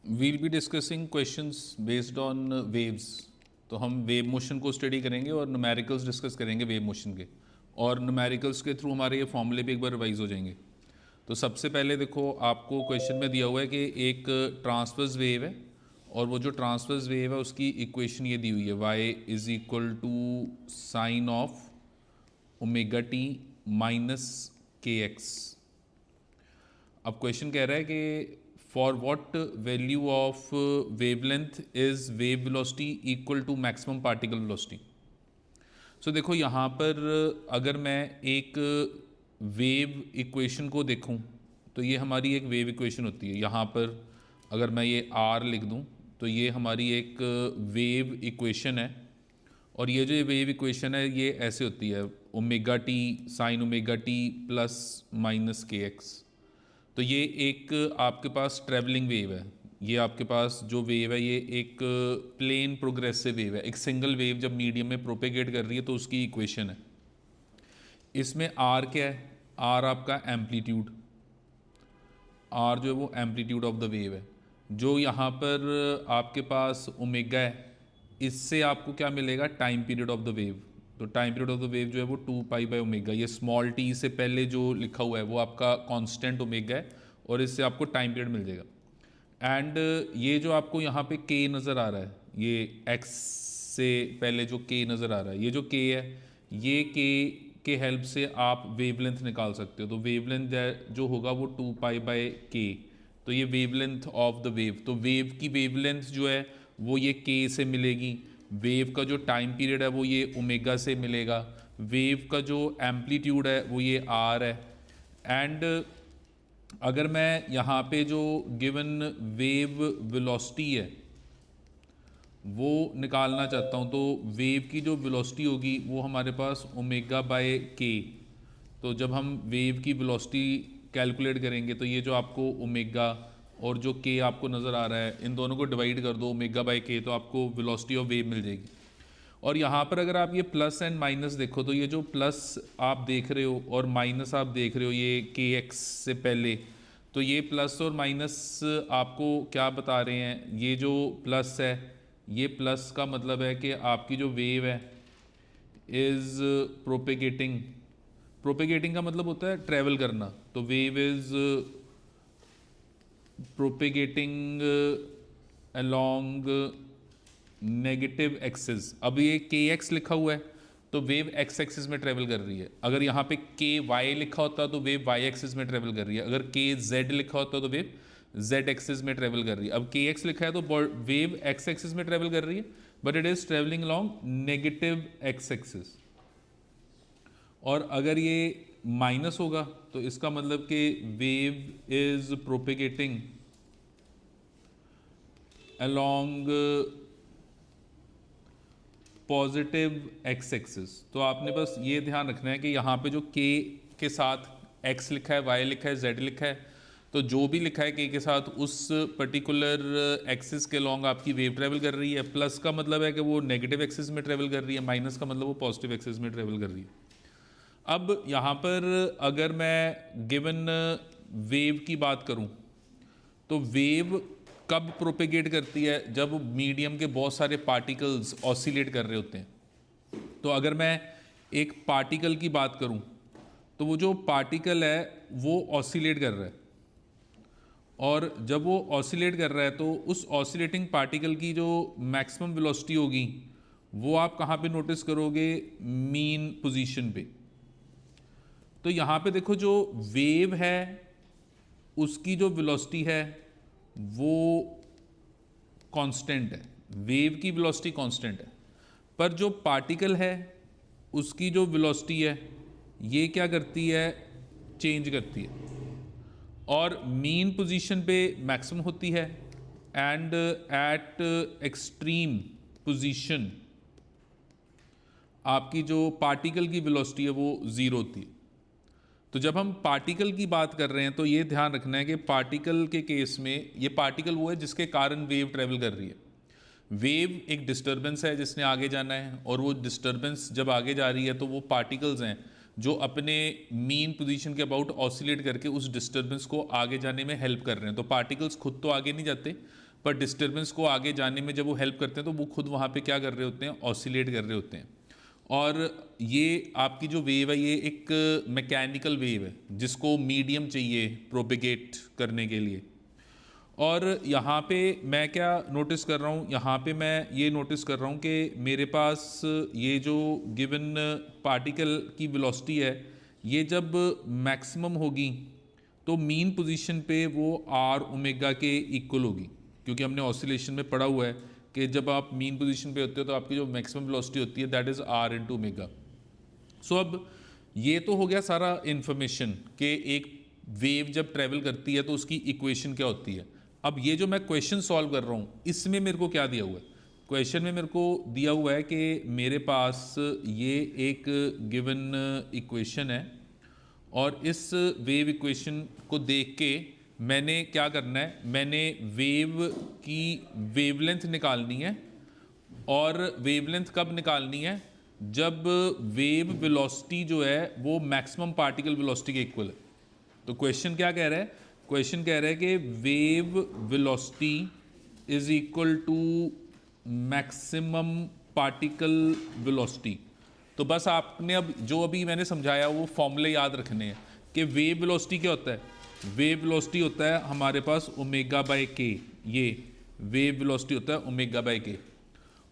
We'll be discussing questions based on waves. तो हम wave motion को स्टडी करेंगे और न्यूमेरिकल्स डिस्कस करेंगे वेव मोशन के, और न्यूमेरिकल्स के थ्रू हमारे ये फॉर्मूले भी एक बार रिवाइज हो जाएंगे। तो सबसे पहले देखो, आपको क्वेश्चन में दिया हुआ है कि एक ट्रांसवर्स वेव है, और वो जो ट्रांसवर्स वेव है उसकी इक्वेशन ये दी हुई है, y is equal to sine of omega t minus k x. अब क्वेश्चन कह रहा है कि for what value of wavelength is wave velocity equal to maximum particle velocity. So देखो यहाँ पर अगर मैं एक वेव इक्वेशन को देखूँ तो ये हमारी एक वेव इक्वेशन होती है। यहाँ पर अगर मैं ये आर लिख दूँ तो ये हमारी एक वेव इक्वेशन है, और ये जो वेव इक्वेशन है ये ऐसे होती है, omega t sign omega t plus minus k x. तो ये एक आपके पास ट्रैवलिंग वेव है। ये आपके पास जो वेव है ये एक प्लेन प्रोग्रेसिव वेव है। एक सिंगल वेव जब मीडियम में प्रोपेगेट कर रही है तो उसकी इक्वेशन है। इसमें आर क्या है? आर आपका एम्पलीट्यूड, आर जो है वो एम्पलीट्यूड ऑफ द वेव है। जो यहाँ पर आपके पास ओमेगा है, इससे आपको क्या मिलेगा? Time period of the wave. तो time period of the wave जो है वो 2 पाई/ओमेगा, ये स्मॉल टी से पहले जो लिखा हुआ है वो आपका कांस्टेंट ओमेगा है, और इससे आपको टाइम पीरियड मिल जाएगा। एंड ये जो आपको यहाँ पे के नज़र आ रहा है, ये एक्स से पहले जो के नज़र आ रहा है, ये जो के है, ये के हेल्प से आप वेवलेंथ निकाल सकते हो। तो वेवलेंथ जो होगा वो 2 पाई/के। तो ये वेवलेंथ ऑफ द वेव, तो वेव की वेवलेंथ जो है वो ये के से मिलेगी। वेव का जो टाइम पीरियड है वो ये ओमेगा से मिलेगा। वेव का जो एम्पलीट्यूड है वो ये आर है। एंड अगर मैं यहाँ पे जो गिवन वेव वेलोसिटी है वो निकालना चाहता हूँ, तो वेव की जो वेलोसिटी होगी वो हमारे पास ओमेगा/के। तो जब हम वेव की वेलोसिटी कैलकुलेट करेंगे तो ये जो आपको ओमेगा और जो के आपको नज़र आ रहा है, इन दोनों को डिवाइड कर दो ओमेगा/के, तो आपको वेलोसिटी ऑफ वेव मिल जाएगी। और यहाँ पर अगर आप ये प्लस एंड माइनस देखो, तो ये जो प्लस आप देख रहे हो और माइनस आप देख रहे हो ये के एक्स से पहले, तो ये प्लस और माइनस आपको क्या बता रहे हैं? ये जो प्लस है, ये प्लस का मतलब है कि आपकी जो वेव है इज़ प्रोपेगेटिंग। प्रोपेगेटिंग का मतलब होता है ट्रैवल करना। तो wave is propagating along negative axis. अब ये के एक्स लिखा हुआ है तो वेव एक्स एक्सिस में ट्रेवल कर रही है। अगर यहाँ पे के वाई लिखा होता तो वेव वाई एक्सिस में ट्रेवल कर रही है। अगर के जेड लिखा होता तो वेव जेड एक्सिस में ट्रेवल कर रही है। अब के एक्स लिखा है तो वेव एक्स एक्सिस में ट्रेवल कर रही है, but it is travelling along negative x axis. और अगर ये माइनस होगा तो इसका मतलब कि wave is propagating along positive x axis. तो आपने बस ये ध्यान रखना है कि यहाँ पे जो के साथ एक्स लिखा है, वाई लिखा है, जेड लिखा है, तो जो भी लिखा है के साथ उस पर्टिकुलर एक्सिस के लॉन्ग आपकी वेव ट्रेवल कर रही है। प्लस का मतलब है कि वो नेगेटिव एक्सिस में ट्रेवल कर रही है, माइनस का मतलब वो पॉजिटिव एक्सिस में ट्रेवल कर रही है। अब यहाँ पर अगर मैं गिवन वेव की बात करूँ तो वेव कब प्रोपेगेट करती है? जब मीडियम के बहुत सारे पार्टिकल्स ऑसिलेट कर रहे होते हैं। तो अगर मैं एक पार्टिकल की बात करूं तो वो जो पार्टिकल है वो ऑसिलेट कर रहा है, और जब वो ऑसिलेट कर रहा है तो उस ऑसिलेटिंग पार्टिकल की जो मैक्सिमम वेलोसिटी होगी वो आप कहाँ पे नोटिस करोगे? मीन पोजीशन पे। तो यहाँ पे देखो, जो वेव है उसकी जो वेलोसिटी है वो कांस्टेंट है, वेव की वेलोसिटी कांस्टेंट है, पर जो पार्टिकल है उसकी जो वेलोसिटी है ये क्या करती है? चेंज करती है, और मीन पोजीशन पे मैक्सिमम होती है, एंड एट एक्सट्रीम पोजीशन आपकी जो पार्टिकल की वेलोसिटी है वो ज़ीरो होती है। तो जब हम पार्टिकल की बात कर रहे हैं तो ये ध्यान रखना है कि पार्टिकल के केस में ये पार्टिकल वो है जिसके कारण वेव ट्रेवल कर रही है। वेव एक डिस्टर्बेंस है जिसने आगे जाना है, और वो डिस्टर्बेंस जब आगे जा रही है तो वो पार्टिकल्स हैं जो अपने मीन पोजीशन के अबाउट ऑसिलेट करके उस डिस्टर्बेंस को आगे जाने में हेल्प कर रहे हैं। तो पार्टिकल्स खुद तो आगे नहीं जाते, पर डिस्टर्बेंस को आगे जाने में जब वो हेल्प करते हैं तो वो खुद वहाँ पे क्या कर रहे होते हैं, ऑसिलेट कर रहे होते हैं। और ये आपकी जो वेव है ये एक मैकेनिकल वेव है जिसको मीडियम चाहिए प्रोपिगेट करने के लिए। और यहाँ पे मैं क्या नोटिस कर रहा हूँ, यहाँ पे मैं ये नोटिस कर रहा हूँ कि मेरे पास ये जो गिवन पार्टिकल की वेलोसिटी है ये जब मैक्सिमम होगी तो मीन पोजीशन पे वो आर ओमेगा के इक्वल होगी, क्योंकि हमने ऑसिलेशन में पढ़ा हुआ है कि जब आप मीन पोजीशन पे होते हो तो आपकी जो मैक्सिमम वेलोसिटी होती है that is r into omega. So अब ये तो हो गया सारा इन्फॉर्मेशन कि एक वेव जब ट्रैवल करती है तो उसकी इक्वेशन क्या होती है। अब ये जो मैं क्वेश्चन सॉल्व कर रहा हूँ इसमें मेरे को क्या दिया हुआ है, क्वेश्चन में मेरे को दिया हुआ है कि मेरे पास ये एक गिवन इक्वेशन है और इस वेव इक्वेशन को देख के मैंने क्या करना है, मैंने वेव की वेवलेंथ निकालनी है। और वेवलेंथ कब निकालनी है, जब वेव वेलोसिटी जो है वो मैक्सिमम पार्टिकल वेलोसिटी के इक्वल है। तो क्वेश्चन क्या कह रहा है, क्वेश्चन कह रहा है कि wave velocity is equal to maximum particle velocity. तो बस आपने अब जो अभी मैंने समझाया वो फॉर्मूले याद रखने हैं कि वेव वेलोसिटी क्या होता है। वेव वेलोसिटी होता है हमारे पास ओमेगा बाय के, ये वेव वेलोसिटी होता है ओमेगा बाय के।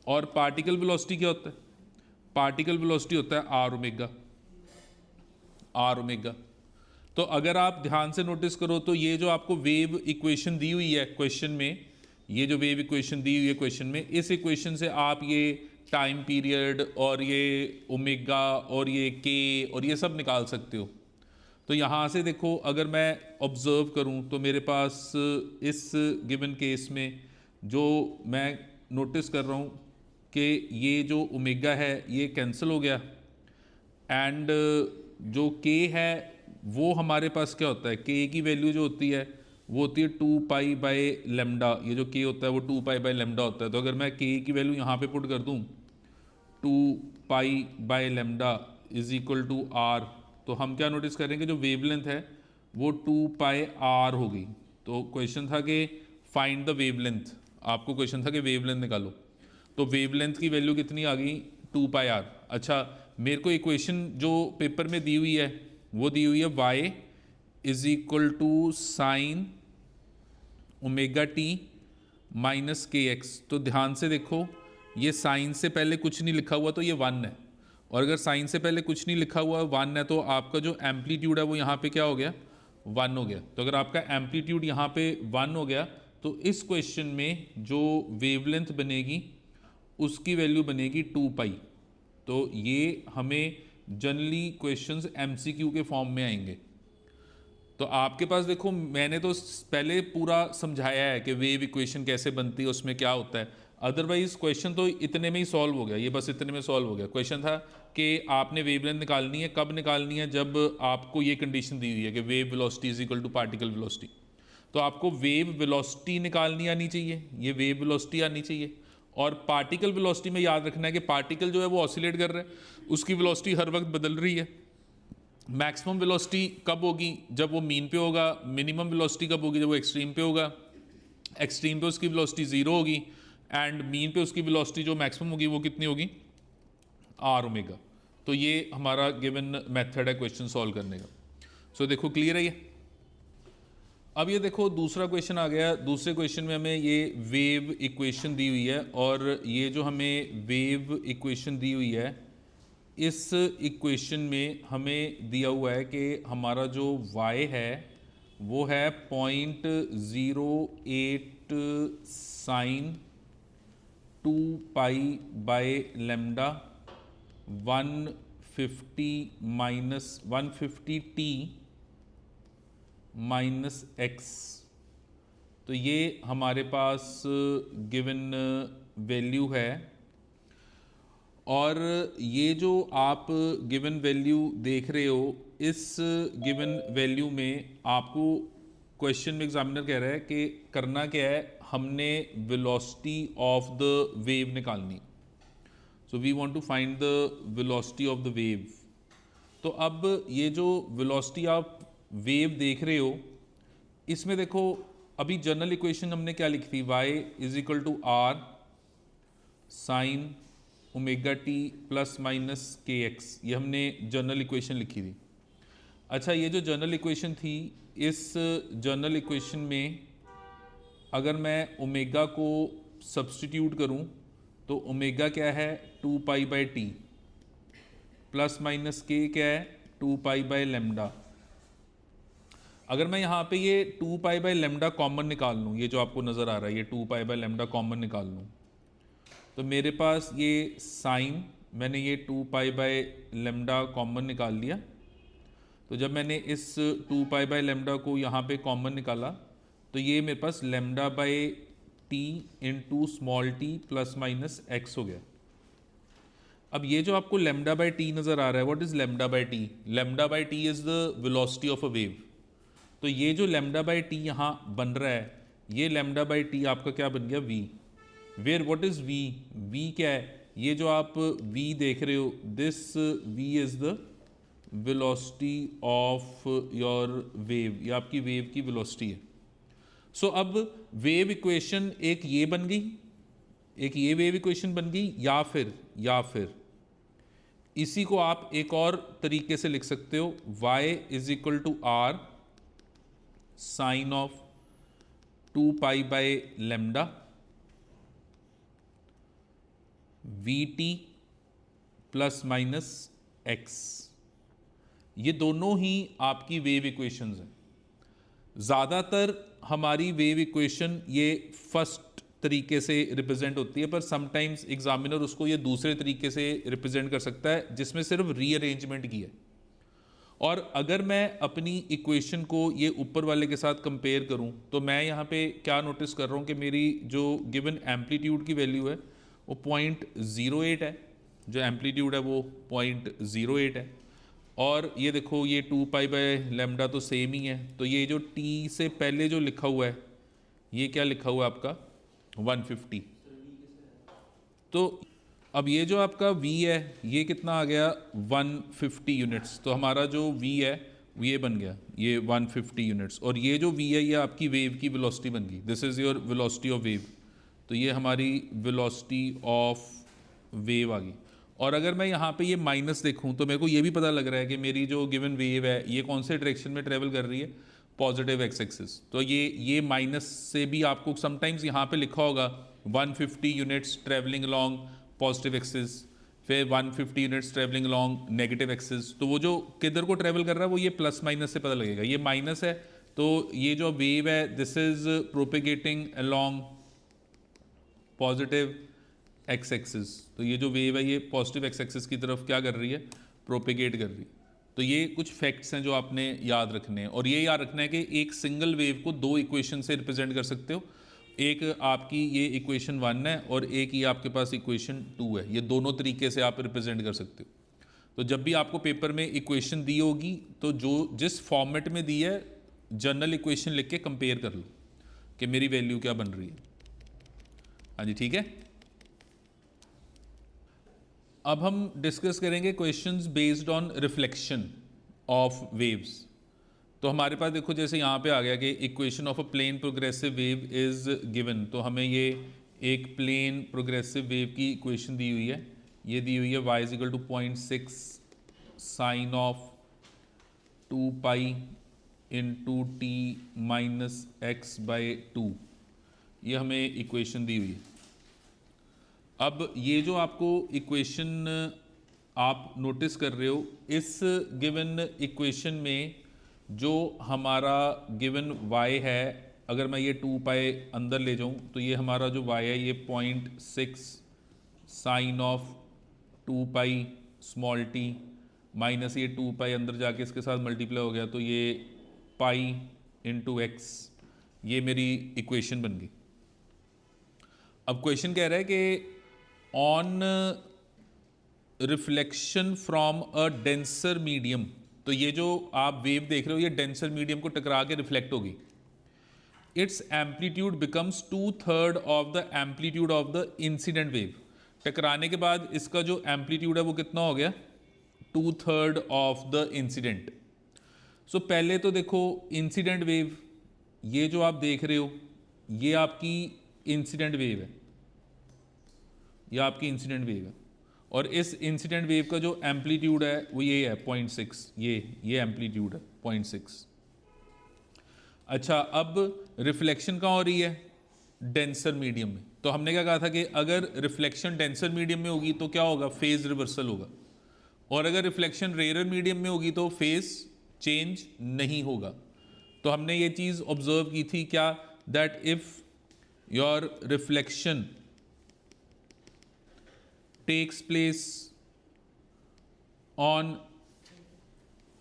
और पार्टिकल वेलोसिटी क्या होता है, पार्टिकल वेलोसिटी होता है आर ओमेगा, आर ओमेगा। तो अगर आप ध्यान से नोटिस करो तो ये जो आपको वेव इक्वेशन दी हुई है क्वेश्चन में, ये जो वेव इक्वेशन दी हुई है क्वेश्चन में, इस इक्वेशन से आप ये टाइम पीरियड और ये ओमेगा और ये के और ये सब निकाल सकते हो। तो यहाँ से देखो अगर मैं ऑब्ज़र्व करूँ तो मेरे पास इस गिवन केस में जो मैं नोटिस कर रहा हूँ कि ये जो ओमेगा है ये कैंसिल हो गया एंड जो के है वो हमारे पास क्या होता है, के की वैल्यू जो होती है वो होती है 2 पाई बाय लेमडा। ये जो के होता है वो 2 पाई बाय लेमडा होता है। तो अगर मैं के की वैल्यू यहाँ पे पुट कर दूँ 2 pi by lambda is equal to r, तो हम क्या नोटिस करेंगे जो वेवलेंथ है वो 2 पाई आर होगी। तो क्वेश्चन था कि फाइंड द वेवलेंथ, आपको क्वेश्चन था कि वेवलेंथ निकालो। तो वेवलेंथ की वैल्यू कितनी आ गई, 2 पाई आर। अच्छा मेरे को इक्वेशन जो पेपर में दी हुई है वो दी हुई है y is equal to sine omega t minus k x. तो ध्यान से देखो ये साइन से पहले कुछ नहीं लिखा हुआ तो ये 1 है, और अगर साइन से पहले कुछ नहीं लिखा हुआ 1 है तो आपका जो एम्पलीट्यूड है वो यहाँ पे क्या हो गया, 1 हो गया। तो अगर आपका एम्पलीट्यूड यहाँ पे 1 हो गया तो इस क्वेश्चन में जो वेवलेंथ बनेगी उसकी वैल्यू बनेगी 2 पाई। तो ये हमें जनरली क्वेश्चंस एमसीक्यू के फॉर्म में आएंगे। तो आपके पास देखो मैंने तो पहले पूरा समझाया है कि वेव इक्वेशन कैसे बनती है, उसमें क्या होता है। अदरवाइज क्वेश्चन तो इतने में ही सॉल्व हो गया, ये बस इतने में सॉल्व हो गया। क्वेश्चन था कि आपने वेवलेंथ निकालनी है, कब निकालनी है, जब आपको ये कंडीशन दी हुई है कि wave velocity is equal to particle velocity. तो आपको वेव वेलोसिटी निकालनी आनी चाहिए, ये वेव वेलोसिटी आनी चाहिए। और पार्टिकल वेलोसिटी में याद रखना है कि पार्टिकल जो है वो ऑसिलेट कर रहा है, उसकी वेलोसिटी हर वक्त बदल रही है। मैक्सिमम वेलोसिटी कब होगी, जब वो मीन पे होगा। मिनिमम वेलोसिटी कब होगी, जब वो एक्सट्रीम पे होगा। एक्सट्रीम पे उसकी वेलोसिटी 0 होगी एंड मीन पे उसकी वेलोसिटी जो मैक्सिमम होगी वो कितनी होगी, आर ओमेगा। तो ये हमारा गिवन मेथड है क्वेश्चन सॉल्व करने का। सो देखो क्लियर है ये। अब ये देखो दूसरा क्वेश्चन आ गया। दूसरे क्वेश्चन में हमें ये वेव इक्वेशन दी हुई है और ये जो हमें वेव इक्वेशन दी हुई है इस इक्वेशन में हमें दिया हुआ है कि हमारा जो y है वो है 0.08 sine 2 pi by lambda 150 t minus x। तो ये हमारे पास गिवन वैल्यू है और ये जो आप गिवन वैल्यू देख रहे हो इस गिवन वैल्यू में आपको क्वेश्चन में एग्जामिनर कह रहा है कि करना क्या है, हमने वेलोसिटी ऑफ द वेव निकालनी। So we want to find the velocity of the wave. तो अब ये जो वेलोसिटी आप वेव देख रहे हो इसमें देखो अभी जनरल इक्वेशन हमने क्या लिखी थी, y is equal to r sine omega t plus minus k x, ये हमने जनरल इक्वेशन लिखी थी। अच्छा, ये जो जनरल इक्वेशन थी, इस जनरल इक्वेशन में अगर मैं ओमेगा को सब्स्टिट्यूट करूं तो ओमेगा क्या है 2 pi by T plus minus के क्या है 2 पाई बाई लेमडा। अगर मैं यहाँ पे ये 2 पाई बाई लेमडा कॉमन निकाल लूँ, ये जो आपको नज़र आ रहा है ये 2 पाई बाई लेमडा कॉमन निकाल लूँ, तो मेरे पास ये साइन, मैंने ये 2 पाई बाई लेमडा कॉमन निकाल लिया। तो जब मैंने इस 2 पाई बाई लेमडा को यहाँ पे कॉमन निकाला तो ये मेरे पास lambda by t into small t plus minus x हो गया। अब ये जो आपको लेमडा बाई टी नज़र आ रहा है, what is lambda by T? Lambda by T is the velocity of a wave. तो ये जो लेमडा बाई टी यहाँ बन रहा है, ये लेमडा बाई टी आपका क्या बन गया v। Where what is v? v क्या है? ये जो आप v देख रहे हो, this v is the velocity of your wave, ये आपकी वेव की वेलोसिटी है। सो अब वेव इक्वेशन एक ये बन गई, एक ये वेव इक्वेशन बन गई, या फिर इसी को आप एक और तरीके से लिख सकते हो, y is equal to r sine of 2 pi by lambda v t plus minus x. ये दोनों ही आपकी वेव इक्वेशंस हैं। ज़्यादातर हमारी वेव इक्वेशन ये फर्स्ट तरीके से रिप्रेजेंट होती है, पर समटाइम्स एग्जामिनर उसको ये दूसरे तरीके से रिप्रेजेंट कर सकता है जिसमें सिर्फ रीअरेंजमेंट की है। और अगर मैं अपनी इक्वेशन को ये ऊपर वाले के साथ कंपेयर करूं तो मैं यहाँ पे क्या नोटिस कर रहा हूँ कि मेरी जो गिवन एम्पलीट्यूड की वैल्यू है वो 0.08 है, जो एम्पलीट्यूड है वो 0.08 है। और ये देखो ये 2 पाई बाई लेमडा तो सेम ही है, तो ये जो t से पहले जो लिखा हुआ है ये क्या लिखा हुआ है आपका 150। तो अब ये जो आपका v है ये कितना आ गया 150 यूनिट्स। तो हमारा जो v है ये बन गया ये 150 यूनिट्स, और ये जो v है ये आपकी वेव की वेलोसिटी बन गई। This is your velocity of wave. तो ये हमारी वेलोसिटी ऑफ वेव आ गई। और अगर मैं यहाँ पे ये माइनस देखूँ तो मेरे को ये भी पता लग रहा है कि मेरी जो गिवन वेव है ये कौन से डायरेक्शन में ट्रेवल कर रही है, पॉजिटिव एक्स एक्सिस। तो ये माइनस से भी आपको समटाइम्स यहाँ पे लिखा होगा 150 units travelling along positive axis, फिर 150 units travelling along negative axis. तो वो जो किधर को ट्रेवल कर रहा है वो ये प्लस माइनस से पता लगेगा। ये माइनस है तो ये जो वेव है this is propagating along positive x axis. तो ये जो वेव है ये पॉजिटिव एक्स एक्सिस की तरफ क्या कर रही है, प्रोपेगेट कर रही है। तो ये कुछ फैक्ट्स हैं जो आपने याद रखने हैं, और ये याद रखना है कि एक सिंगल वेव को दो इक्वेशन से रिप्रेजेंट कर सकते हो। एक आपकी ये इक्वेशन 1 है और एक ये आपके पास इक्वेशन 2 है। ये दोनों तरीके से आप रिप्रेजेंट कर सकते हो। तो जब भी आपको पेपर में इक्वेशन दी होगी तो जो जिस फॉर्मेट में दी है जनरल इक्वेशन लिख के कंपेयर कर लो कि मेरी वैल्यू क्या बन रही है। हाँ जी, ठीक है। अब हम डिस्कस करेंगे questions based on reflection of waves. तो हमारे पास देखो जैसे यहाँ पे आ गया कि equation of a plane progressive wave is given. तो हमें ये एक प्लेन प्रोग्रेसिव वेव की इक्वेशन दी हुई है, ये दी हुई है y is equal to 0.6 sine of 2 pi into t minus x by 2, ये हमें इक्वेशन दी हुई है। अब ये जो आपको इक्वेशन आप नोटिस कर रहे हो, इस गिवन इक्वेशन में जो हमारा गिवन y है, अगर मैं ये 2 पाई अंदर ले जाऊं तो ये हमारा जो y है ये 0.6 sine of 2 pi small t minus ये 2 पाई अंदर जाके इसके साथ मल्टीप्लाई हो गया, तो ये पाई इंटू एक्स, ये मेरी इक्वेशन बन गई। अब क्वेश्चन कह रहा है कि on reflection from a denser medium, तो ये जो आप वेव देख रहे हो ये डेंसर मीडियम को टकरा के रिफ्लेक्ट होगी। It's amplitude becomes 2/3 of the amplitude of the incident wave. टकराने के बाद इसका जो एम्पलीट्यूड है वो कितना हो गया, 2/3 ऑफ द इंसिडेंट। सो पहले तो देखो इंसिडेंट वेव, ये जो आप देख रहे हो ये आपकी इंसिडेंट वेव है, ये आपकी इंसिडेंट वेव है, और इस इंसिडेंट वेव का जो एम्पलीट्यूड है वो ये है 0.6, ये एम्पलीट्यूड है 0.6। अच्छा, अब रिफ्लेक्शन कहाँ हो रही है? डेंसर मीडियम में। तो हमने क्या कहा था कि अगर रिफ्लेक्शन डेंसर मीडियम में होगी तो क्या होगा? फेज रिवर्सल होगा, और अगर रिफ्लेक्शन रेयर मीडियम में होगी तो फेज चेंज नहीं होगा। तो हमने ये चीज़ ऑब्जर्व की थी क्या, that if your reflection takes place on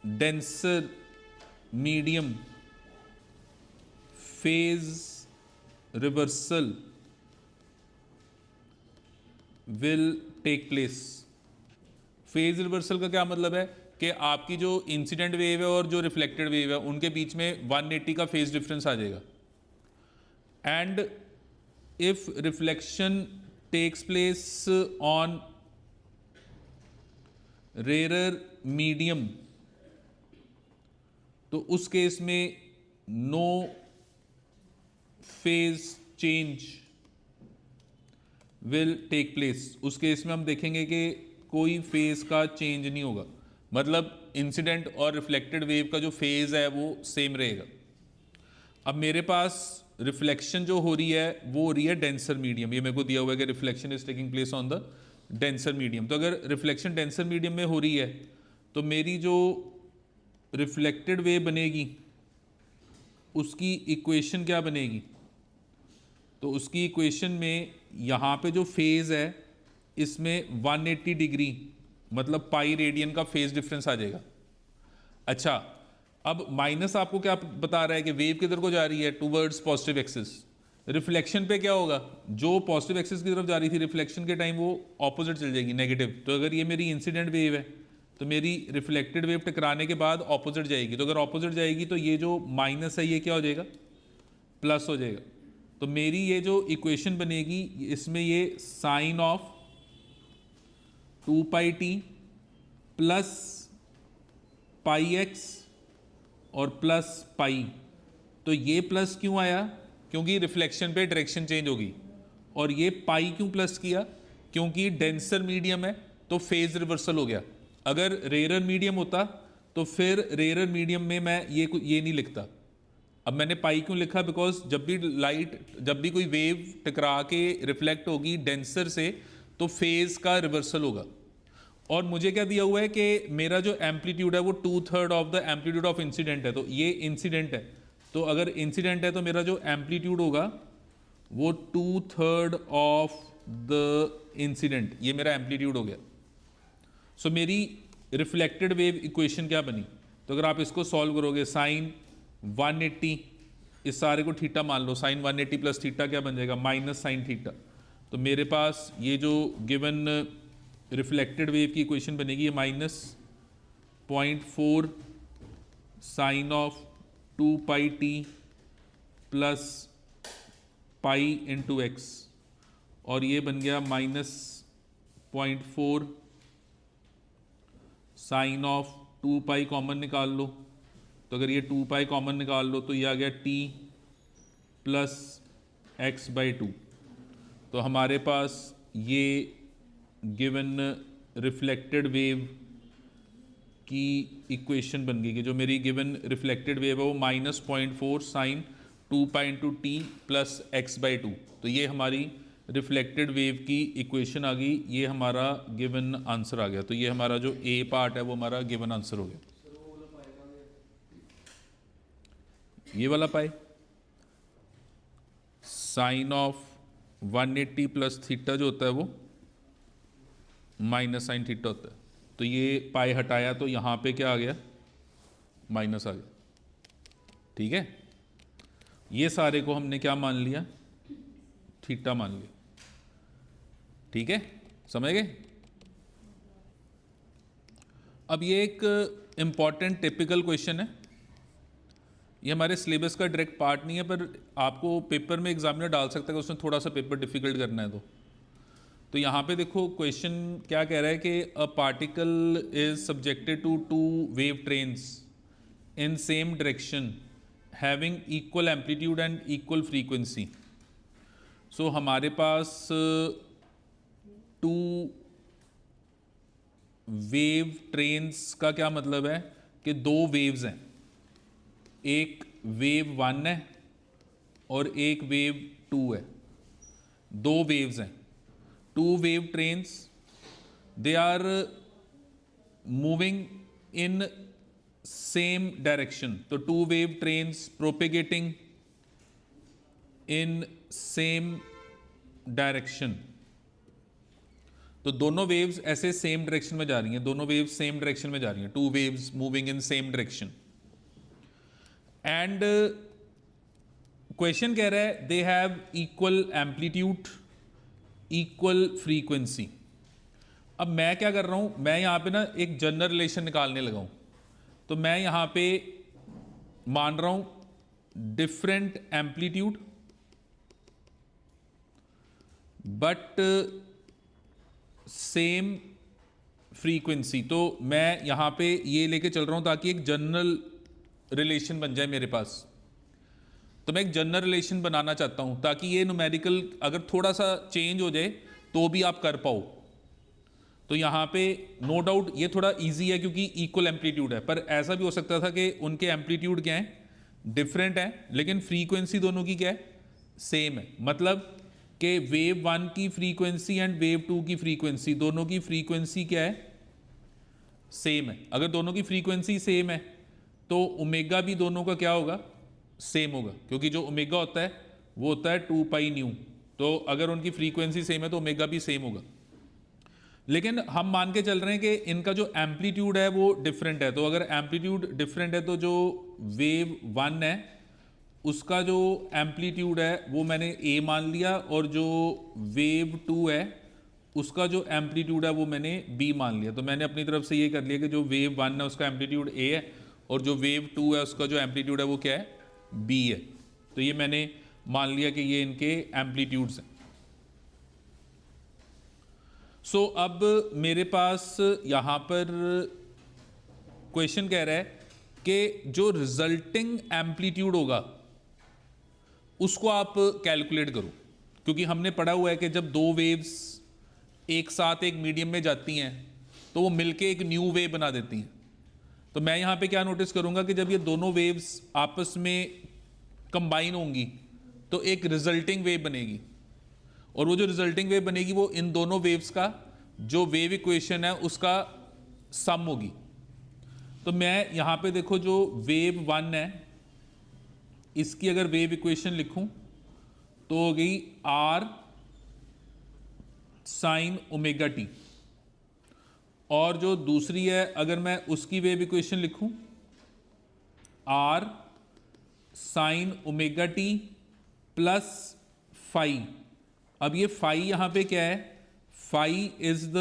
denser medium, phase reversal will take place. Phase reversal का क्या मतलब है कि आपकी जो इंसिडेंट वेव है और जो रिफ्लेक्टेड वेव है उनके बीच में 180 का फेज डिफरेंस आ जाएगा। And if reflection takes place on rare medium, तो उस केस में no phase change will take place. उस केस में हम देखेंगे कि कोई फेज का चेंज नहीं होगा, मतलब इंसिडेंट और रिफ्लेक्टेड वेव का जो फेज है वो सेम रहेगा। अब मेरे पास रिफ्लेक्शन जो हो रही है वो हो रही है डेंसर मीडियम, ये मेरे को दिया हुआ है कि reflection is taking place on the denser medium. तो अगर रिफ्लेक्शन डेंसर मीडियम में हो रही है तो मेरी जो रिफ्लेक्टेड वेव बनेगी उसकी इक्वेशन क्या बनेगी? तो उसकी इक्वेशन में यहाँ पे जो फेज़ है इसमें 180 डिग्री मतलब पाई रेडियन का फेज डिफरेंस आ जाएगा। अच्छा, अब माइनस आपको क्या बता रहा है कि वेव किधर को जा रही है? Towards positive axis. रिफ्लेक्शन पे क्या होगा? जो पॉजिटिव एक्सिस की तरफ जा रही थी रिफ्लेक्शन के टाइम वो ऑपोजिट चल जाएगी, नेगेटिव। तो अगर ये मेरी इंसिडेंट वेव है तो मेरी रिफ्लेक्टेड वेव टकराने के बाद ऑपोजिट जाएगी। तो अगर ऑपोजिट जाएगी तो ये जो माइनस है ये क्या हो जाएगा? प्लस हो जाएगा। तो मेरी ये जो इक्वेशन बनेगी इसमें ये sine of 2 pi t plus pi x और प्लस पाई। तो ये प्लस क्यों आया? क्योंकि रिफ्लेक्शन पे डायरेक्शन चेंज होगी। और ये पाई क्यों प्लस किया? क्योंकि डेंसर मीडियम है तो फेज रिवर्सल हो गया। अगर रेयर मीडियम होता तो फिर रेयर मीडियम में मैं ये नहीं लिखता। अब मैंने पाई क्यों लिखा? बिकॉज जब भी कोई वेव टकरा के रिफ्लेक्ट होगी डेंसर से तो फेज का रिवर्सल होगा। और मुझे क्या दिया हुआ है कि मेरा जो एम्पलीट्यूड है वो 2/3 of the amplitude of incident है। तो ये इंसिडेंट है, तो अगर इंसिडेंट है तो मेरा जो एम्पलीट्यूड होगा वो 2/3 ऑफ द इंसिडेंट, ये मेरा एम्पलीट्यूड हो गया। सो मेरी रिफ्लेक्टेड वेव इक्वेशन क्या बनी? तो अगर आप इसको सॉल्व करोगे साइन 180, इस सारे को थीटा मान लो, साइन 180 प्लस थीटा क्या बन जाएगा? Minus sine theta. तो मेरे पास ये जो गिवन रिफ्लेक्टेड वेव की इक्वेशन बनेगी ये minus 0.4 sine of 2 pi t plus pi into x, और ये बन गया minus 0.4 sine of 2 pi common निकाल लो। तो अगर ये 2 पाई कॉमन निकाल लो तो ये आ गया टी प्लस एक्स बाई 2। तो हमारे पास ये गिवन रिफ्लेक्टेड वेव की इक्वेशन बन गई कि जो मेरी गिवन रिफ्लेक्टेड वेव है वो minus 0.4 sine 2 pi into t plus x by 2। तो ये हमारी रिफ्लेक्टेड वेव की इक्वेशन आ गई, ये हमारा गिवन आंसर आ गया। तो ये हमारा जो ए पार्ट है वो हमारा गिवन आंसर हो गया। ये वाला pi sine of 180 plus theta जो होता है वो माइनस साइन थीटा होता है। तो ये पाई हटाया तो यहाँ पे क्या आ गया? माइनस आ गया। ठीक है, ये सारे को हमने क्या मान लिया? थीटा मान लिया। ठीक है, समझ गए? अब ये एक इम्पॉर्टेंट टिपिकल क्वेश्चन है, ये हमारे सिलेबस का डायरेक्ट पार्ट नहीं है पर आपको पेपर में एग्जामिनर डाल सकता है कि उसने थोड़ा सा पेपर डिफिकल्ट करना है। तो यहाँ पे देखो क्वेश्चन क्या कह रहा है कि a particle is subjected to 2 wave trains in same direction having equal amplitude and equal frequency. So हमारे पास टू वेव ट्रेन्स का क्या मतलब है कि दो वेव्स हैं, एक वेव 1 है और एक वेव 2 है, दो वेव्स हैं, two wave trains, they are moving in same direction. तो two wave trains propagating in same direction, तो दोनों वेव्स ऐसे सेम डायरेक्शन में जा रही हैं, दोनों वेव्स सेम डायरेक्शन में जा रही हैं, two waves moving in same direction. And question कह रहा है they have equal amplitude, equal frequency. अब मैं क्या कर रहा हूं, मैं यहां पे ना एक जनरल रिलेशन निकालने लगा हूं। तो मैं यहां पे मान रहा हूं different amplitude but same frequency. तो मैं यहां पे ये लेके चल रहा हूं ताकि एक जनरल रिलेशन बन जाए मेरे पास। तो मैं एक जनरल रिलेशन बनाना चाहता हूं ताकि ये न्यूमेरिकल अगर थोड़ा सा चेंज हो जाए तो भी आप कर पाओ। तो यहां पे नो डाउट ये थोड़ा इजी है क्योंकि इक्वल एम्पलीट्यूड है, पर ऐसा भी हो सकता था कि उनके एम्पलीट्यूड क्या है, डिफरेंट है, लेकिन फ्रीक्वेंसी दोनों की क्या है, सेम है। मतलब कि वेव 1 की फ्रीक्वेंसी एंड वेव 2 की फ्रीक्वेंसी, दोनों की फ्रीक्वेंसी क्या है, सेम है। अगर दोनों की फ्रीक्वेंसी सेम है तो ओमेगा भी दोनों का क्या होगा, सेम होगा, क्योंकि जो ओमेगा होता है वो होता है 2 पाई न्यू। तो अगर उनकी फ्रीक्वेंसी सेम है तो ओमेगा भी सेम होगा। लेकिन हम मान के चल रहे हैं कि इनका जो एम्पलीट्यूड है वो डिफरेंट है। तो अगर एम्पलीट्यूड डिफरेंट है तो जो वेव 1 है उसका जो एम्पलीट्यूड है वो मैंने ए मान लिया, और जो वेव 2 है उसका जो एम्पलीट्यूड है वो मैंने बी मान लिया। तो मैंने अपनी तरफ से ये कर लिया कि जो वेव 1 है उसका एम्पलीट्यूड ए है और जो वेव 2 है उसका जो एम्पलीट्यूड है वो क्या है, बी है। तो ये मैंने मान लिया कि ये इनके एम्पलीट्यूड्स हैं। सो अब मेरे पास यहाँ पर क्वेश्चन कह रहा है कि जो रिजल्टिंग एम्पलीट्यूड होगा उसको आप कैलकुलेट करो, क्योंकि हमने पढ़ा हुआ है कि जब दो वेव्स एक साथ एक मीडियम में जाती हैं तो वो मिलके एक न्यू वेव बना देती हैं। तो मैं यहाँ पे क्या नोटिस करूँगा कि जब ये दोनों वेव्स आपस में कंबाइन होंगी तो एक रिजल्टिंग वेव बनेगी, और वो जो रिजल्टिंग वेव बनेगी वो इन दोनों वेव्स का जो वेव इक्वेशन है उसका सम होगी। तो मैं यहाँ पे देखो जो वेव 1 है इसकी अगर वेव इक्वेशन लिखूं तो हो गई आर साइन ओमेगा टी, और जो दूसरी है अगर मैं उसकी वेव इक्वेशन लिखूं r sine omega t plus phi. अब ये फाई यहां पे क्या है, phi is the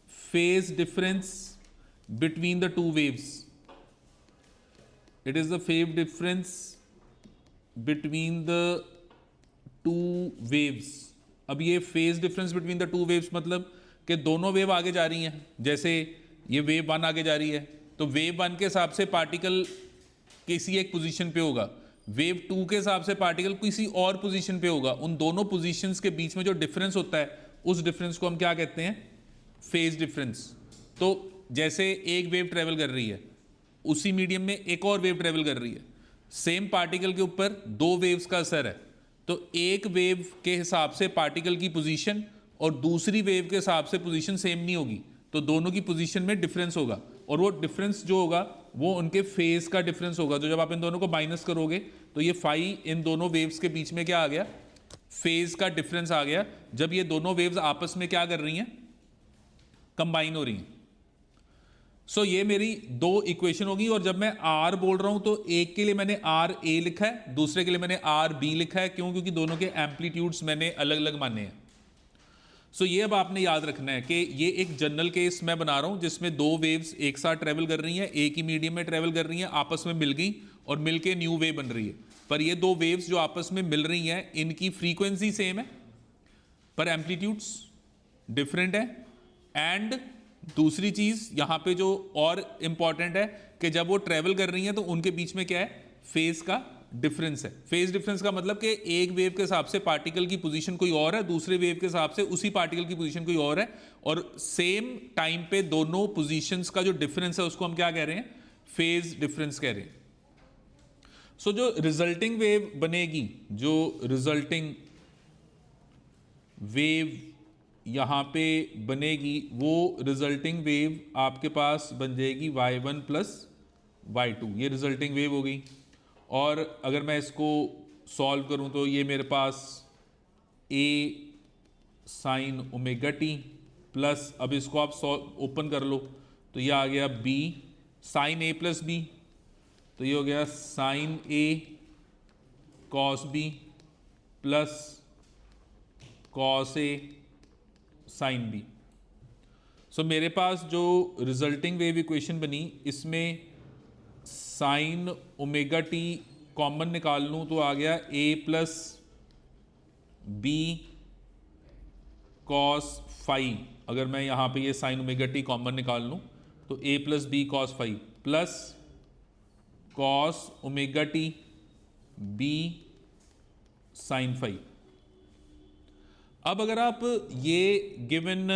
phase difference between the two waves, it is the phase difference between the two waves. अब ये phase difference between the two waves मतलब कि दोनों वेव आगे जा रही हैं, जैसे ये वेव 1 आगे जा रही है तो वेव 1 के हिसाब से पार्टिकल किसी एक पोजीशन पे होगा, वेव 2 के हिसाब से पार्टिकल किसी और पोजीशन पे होगा। उन दोनों पोजीशंस के बीच में जो डिफरेंस होता है उस डिफरेंस को हम क्या कहते हैं, फेज डिफरेंस। तो जैसे एक वेव ट्रेवल कर रही है उसी मीडियम में एक और वेव ट्रेवल कर रही है, सेम पार्टिकल के ऊपर दो वेव्स का असर है, तो एक वेव के हिसाब से पार्टिकल की पोजीशन और दूसरी वेव के हिसाब से पोजीशन सेम नहीं होगी, तो दोनों की पोजीशन में डिफरेंस होगा, और वो डिफरेंस जो होगा वो उनके फेज का डिफरेंस होगा। तो जब आप इन दोनों को माइनस करोगे तो ये फाई इन दोनों वेव्स के बीच में क्या आ गया, फेज का डिफरेंस आ गया, जब ये दोनों वेव्स आपस में क्या कर रही हैं, कंबाइन हो रही हैं। सो ये मेरी दो इक्वेशन होगी, और जब मैं आर बोल रहा हूं तो एक के लिए मैंने आर ए लिखा है, दूसरे के लिए मैंने आर बी लिखा है। क्यों? क्योंकि दोनों के एम्पलीट्यूड्स मैंने अलग अलग माने हैं। सो ये अब आपने याद रखना है कि ये एक जनरल केस मैं बना रहा हूं जिसमें दो वेव्स एक साथ ट्रेवल कर रही हैं, एक ही मीडियम में ट्रेवल कर रही हैं, आपस में मिल गई और मिलके न्यू वेव बन रही है। पर ये दो वेव्स जो आपस में मिल रही हैं इनकी फ्रीक्वेंसी सेम है पर एम्पलीट्यूड्स डिफरेंट है। एंड दूसरी चीज यहां पे जो और इंपॉर्टेंट है कि जब वो ट्रेवल कर रही हैं तो उनके बीच में क्या है, फेज का डिफरेंस है। फेज डिफरेंस का मतलब कि एक वेव के हिसाब से पार्टिकल की पोजीशन कोई और है, दूसरे वेव के हिसाब से उसी पार्टिकल की पोजीशन कोई और है, और सेम टाइम पे दोनों पोजीशंस का जो डिफरेंस है उसको हम क्या कह रहे हैं, फेज डिफरेंस कह रहे हैं। सो जो रिजल्टिंग वेव बनेगी, जो रिजल्टिंग वेव यहां पे बनेगी, वो रिजल्टिंग वेव आपके पास बन जाएगी y1 प्लस y2, ये रिजल्टिंग वेव हो गई। और अगर मैं इसको सॉल्व करूं तो ये मेरे पास a sign omega t plus, अब इसको आप ओपन कर लो तो ये आ गया b sine a plus b, तो ये हो गया sine a cos b plus cos a sine b। So मेरे पास जो रिजल्टिंग वेव इक्वेशन बनी, इसमें साइन ओमेगा टी कॉमन निकाल लूँ तो आ गया a plus b cos phi. अगर मैं यहाँ पे ये साइन ओमेगा टी कॉमन निकाल लूँ तो a plus b cos phi plus cos omega t b sine phi. अब अगर आप ये गिवन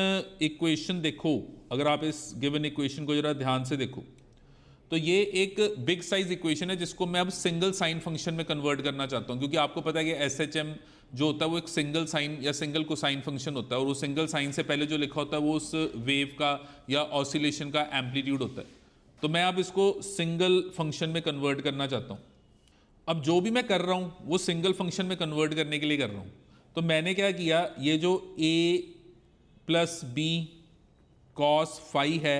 इक्वेशन देखो, अगर आप इस गिवन इक्वेशन को जरा ध्यान से देखो, तो ये एक बिग साइज इक्वेशन है जिसको मैं अब सिंगल साइन फंक्शन में कन्वर्ट करना चाहता हूं, क्योंकि आपको पता है कि SHM जो होता है वो एक सिंगल साइन या सिंगल कोसाइन फंक्शन होता है, और वो सिंगल साइन से पहले जो लिखा होता है वो उस वेव का या ऑसिलेशन का एम्पलीट्यूड होता है। तो मैं अब इसको सिंगल फंक्शन में कन्वर्ट करना चाहता हूँ। अब जो भी मैं कर रहा हूँ वो सिंगल फंक्शन में कन्वर्ट करने के लिए कर रहा हूँ। तो मैंने क्या किया, ये जो a plus b cos phi है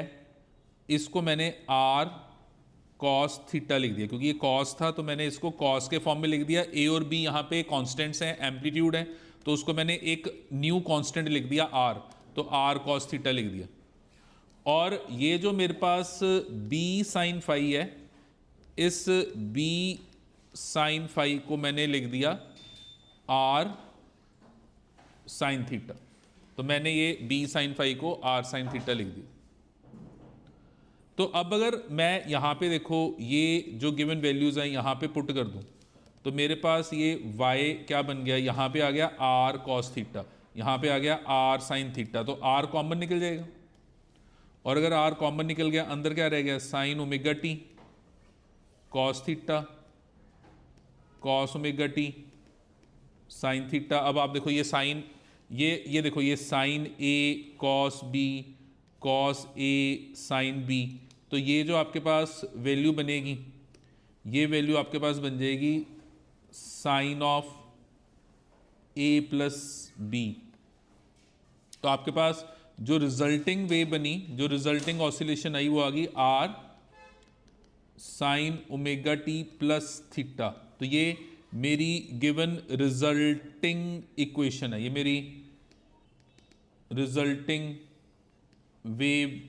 इसको मैंने r कॉस थीटा लिख दिया, क्योंकि ये कॉस था तो मैंने इसको कॉस के फॉर्म में लिख दिया। a और b यहाँ पे कॉन्स्टेंट्स हैं, एम्पलीट्यूड है, तो उसको मैंने एक न्यू कॉन्स्टेंट लिख दिया r, तो r कॉस थीटा लिख दिया। और ये जो मेरे पास b साइन फाई है, इस b साइन फाई को मैंने लिख दिया r साइन थीटा, तो मैंने ये b साइन फाई को r साइन थीटा लिख दिया। तो अब अगर मैं यहाँ पे देखो ये जो गिवन वैल्यूज़ हैं यहाँ पे पुट कर दूँ तो मेरे पास ये y क्या बन गया, यहाँ पे आ गया r कॉस थीटा, यहाँ पे आ गया r साइन थीटा, तो r कॉमन निकल जाएगा। और अगर r कॉमन निकल गया, अंदर क्या रह गया, sine omega t cos theta cos omega t sine theta. अब आप देखो ये साइन, ये देखो ये sine a cos b cos a sine b, तो ये जो आपके पास वैल्यू बनेगी, ये वैल्यू आपके पास बन जाएगी sine of a plus b. तो आपके पास जो रिजल्टिंग वेव बनी, जो रिजल्टिंग ऑसिलेशन आई, वो आ गई r sign omega t plus theta. तो ये मेरी गिवन रिजल्टिंग इक्वेशन है, ये मेरी रिजल्टिंग वेव